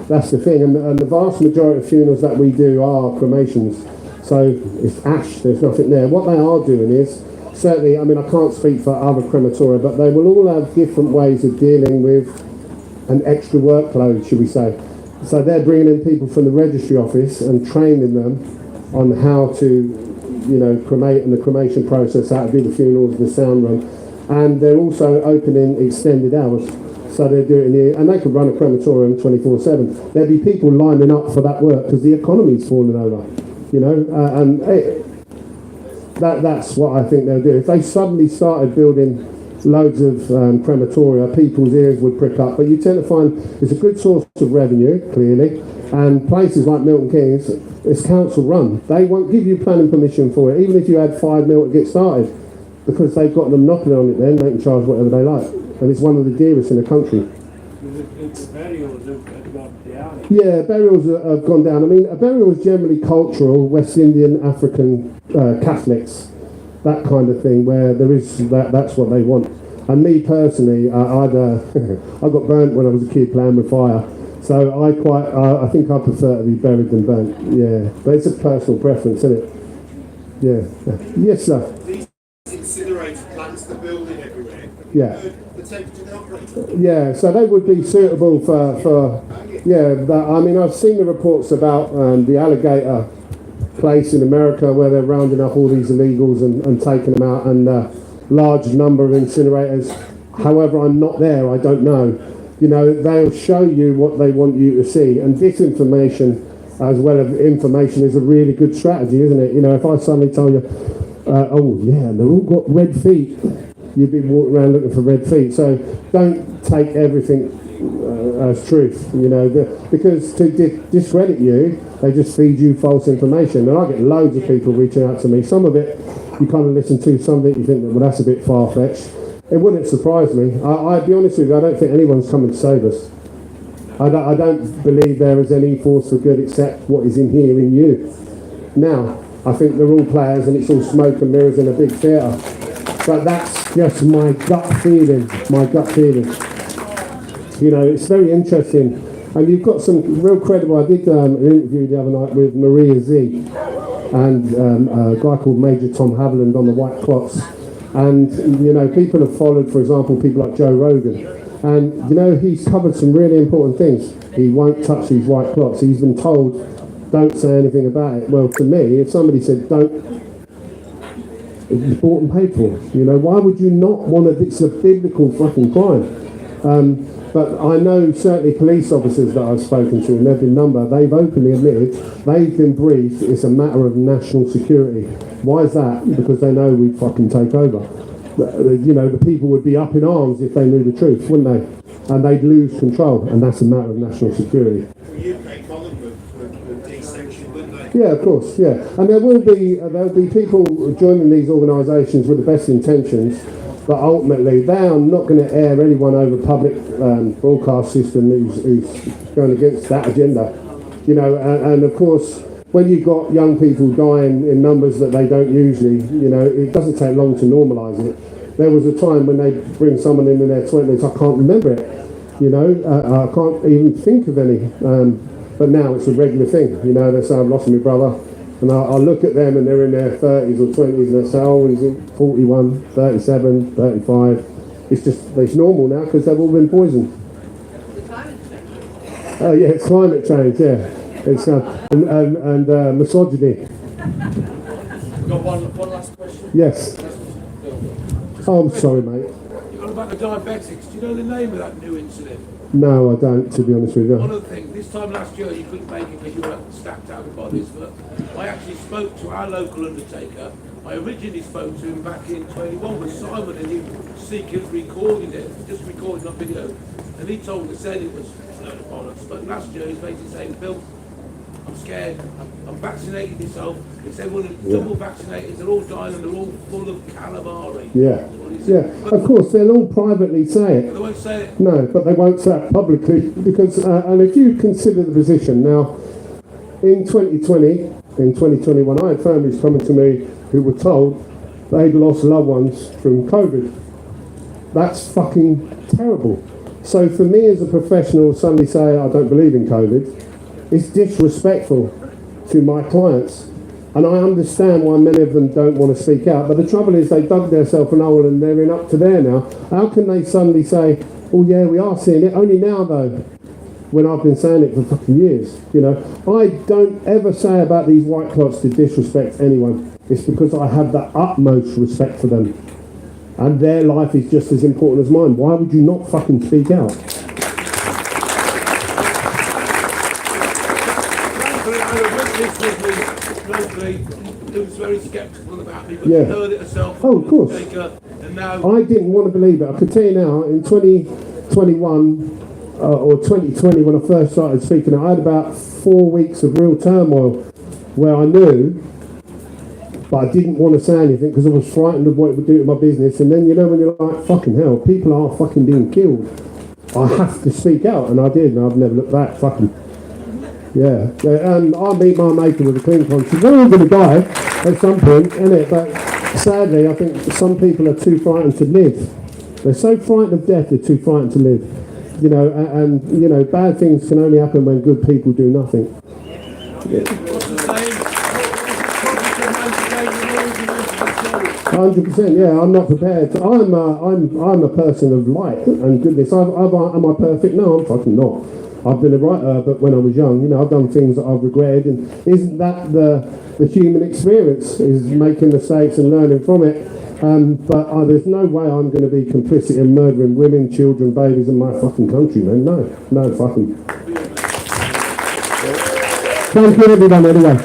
That's the thing, and the vast majority of funerals that we do are cremations. So it's ash, there's nothing there. What they are doing is, certainly, I mean, I can't speak for other crematoria, but they will all have different ways of dealing with an extra workload, should we say. So they're bringing in people from the registry office and training them on how to, cremate, and the cremation process, how to do the funerals, the sound run. And they're also opening extended hours. So they're doing it, and they could run a crematorium 24/7. There'd be people lining up for that work because the economy's falling over, and that's what I think they'll do. If they suddenly started building loads of crematoria, people's ears would prick up. But you tend to find it's a good source of revenue, clearly, and places like Milton Keynes, it's council run. They won't give you planning permission for it, even if you had $5 million to get started, because they've got them knocking on it then, they can charge whatever they like. And it's one of the dearest in the country. The burials have gone down. Yeah, burials have gone down. I mean, a burial is generally cultural, West Indian, African, Catholics, that kind of thing, where there is that's what they want. And me personally, I got burnt when I was a kid playing with fire. So I think I prefer to be buried than burnt. Yeah, but it's a personal preference, isn't it? Yeah. Yes, sir. These incinerator plants, the building everywhere. Yeah. The temperature they operate. Yeah, so they would be suitable for I mean, I've seen the reports about the alligator place in America where they're rounding up all these illegals and taking them out, and large number of incinerators. However, I'm not there, I don't know. They'll show you what they want you to see, and disinformation as well as information is a really good strategy, isn't it? If I suddenly tell you, oh yeah, they've all got red feet, you'd be walking around looking for red feet. So don't take everything as truth, because to discredit you, they just feed you false information. And I get loads of people reaching out to me. Some of it you kind of listen to, some of it you think, well, that's a bit far-fetched. It wouldn't surprise me. I'd be honest with you, I don't think anyone's coming to save us. I don't believe there is any force for good except what is in here in you. Now, I think they're all players and it's all smoke and mirrors in a big theatre. But that's just my gut feeling, it's very interesting. And you've got some real credible, I did an interview the other night with Maria Z and a guy called Major Tom Haviland on the White Clots. And, people have followed, for example, people like Joe Rogan. And, he's covered some really important things. He won't touch these white clots. He's been told, don't say anything about it. Well, to me, if somebody said, don't, it's bought and paid for. Why would you not want to, it's a biblical fucking crime. But I know certainly police officers that I've spoken to, and there've been a number, they've openly admitted, they've been briefed, it's a matter of national security. Why is that? Because they know we'd fucking take over. The people would be up in arms if they knew the truth, wouldn't they? And they'd lose control, and that's a matter of national security. The UK Colin would de-sanction, wouldn't they? Yeah, of course, yeah. And there'll be people joining these organisations with the best intentions, but ultimately they are not going to air anyone over public broadcast system who's going against that agenda. And of course, when you've got young people dying in numbers that they don't usually, it doesn't take long to normalise it. there was a time when they bring someone in their 20s, I can't remember it, you know, I can't even think of any, but now it's a regular thing, you know, they say I've lost my brother, and I look at them and they're in their 30s or 20s and they say, oh, he's 41, 37, 35, it's normal now because they've all been poisoned. Oh yeah, it's climate change, yeah. It's and misogyny. Got one last question. Yes. Oh, I'm sorry, mate. You got about the diabetics. Do you know the name of that new incident? No, I don't, to be honest with you. One of the things, this time last year you couldn't make it because you were stacked out with bodies, but I actually spoke to our local undertaker. I originally spoke to him back in 21 with Simon, and he recorded it, just recorded on video, and he told me, said it was a load of bollocks, but last year he's basically saying, Bill, I'm scared, I'm vaccinated myself, it's everyone who's double vaccinated, they're all dying and they're all full of calamari. Yeah, yeah. Of course, they'll all privately say it. They won't say it. No, but they won't say it publicly because, and if you consider the position now, in 2020, in 2021, I had families coming to me who were told they'd lost loved ones from COVID. That's fucking terrible. So for me as a professional, somebody say I don't believe in COVID, it's disrespectful to my clients. And I understand why many of them don't want to speak out. But the trouble is they dug themselves an hole and they're in up to there now. How can they suddenly say, oh yeah, we are seeing it, only now though, when I've been saying it for fucking years, you know. I don't ever say about these white clots to disrespect anyone. It's because I have the utmost respect for them. And their life is just as important as mine. Why would you not fucking speak out? He was very sceptical about me, but Yeah. he heard it herself. Oh, of course. And now I didn't want to believe it. I could tell you now, in 2021 or 2020, when I first started speaking, I had about 4 weeks of real turmoil where I knew, but I didn't want to say anything because I was frightened of what it would do to my business. And then, you know, when you're like, fucking hell, people are fucking being killed. I have to speak out, and I did, and I've never looked back. Fucking. Yeah, and I meet my maker with a clean conscience. We're all going to die at some point, innit? But sadly, I think some people are too frightened to live. They're so frightened of death, they're too frightened to live. You know, and you know, bad things can only happen when good people do nothing. Yeah. 100%. Yeah, I'm not prepared. I'm a person of light and goodness. Am I perfect? No, I'm fucking not. I've been a writer, but when I was young, you know, I've done things that I've regretted, and isn't that the human experience, is making mistakes and learning from it? But there's no way I'm going to be complicit in murdering women, children, babies in my fucking country, man. No fucking. Thank you, everyone, anyway.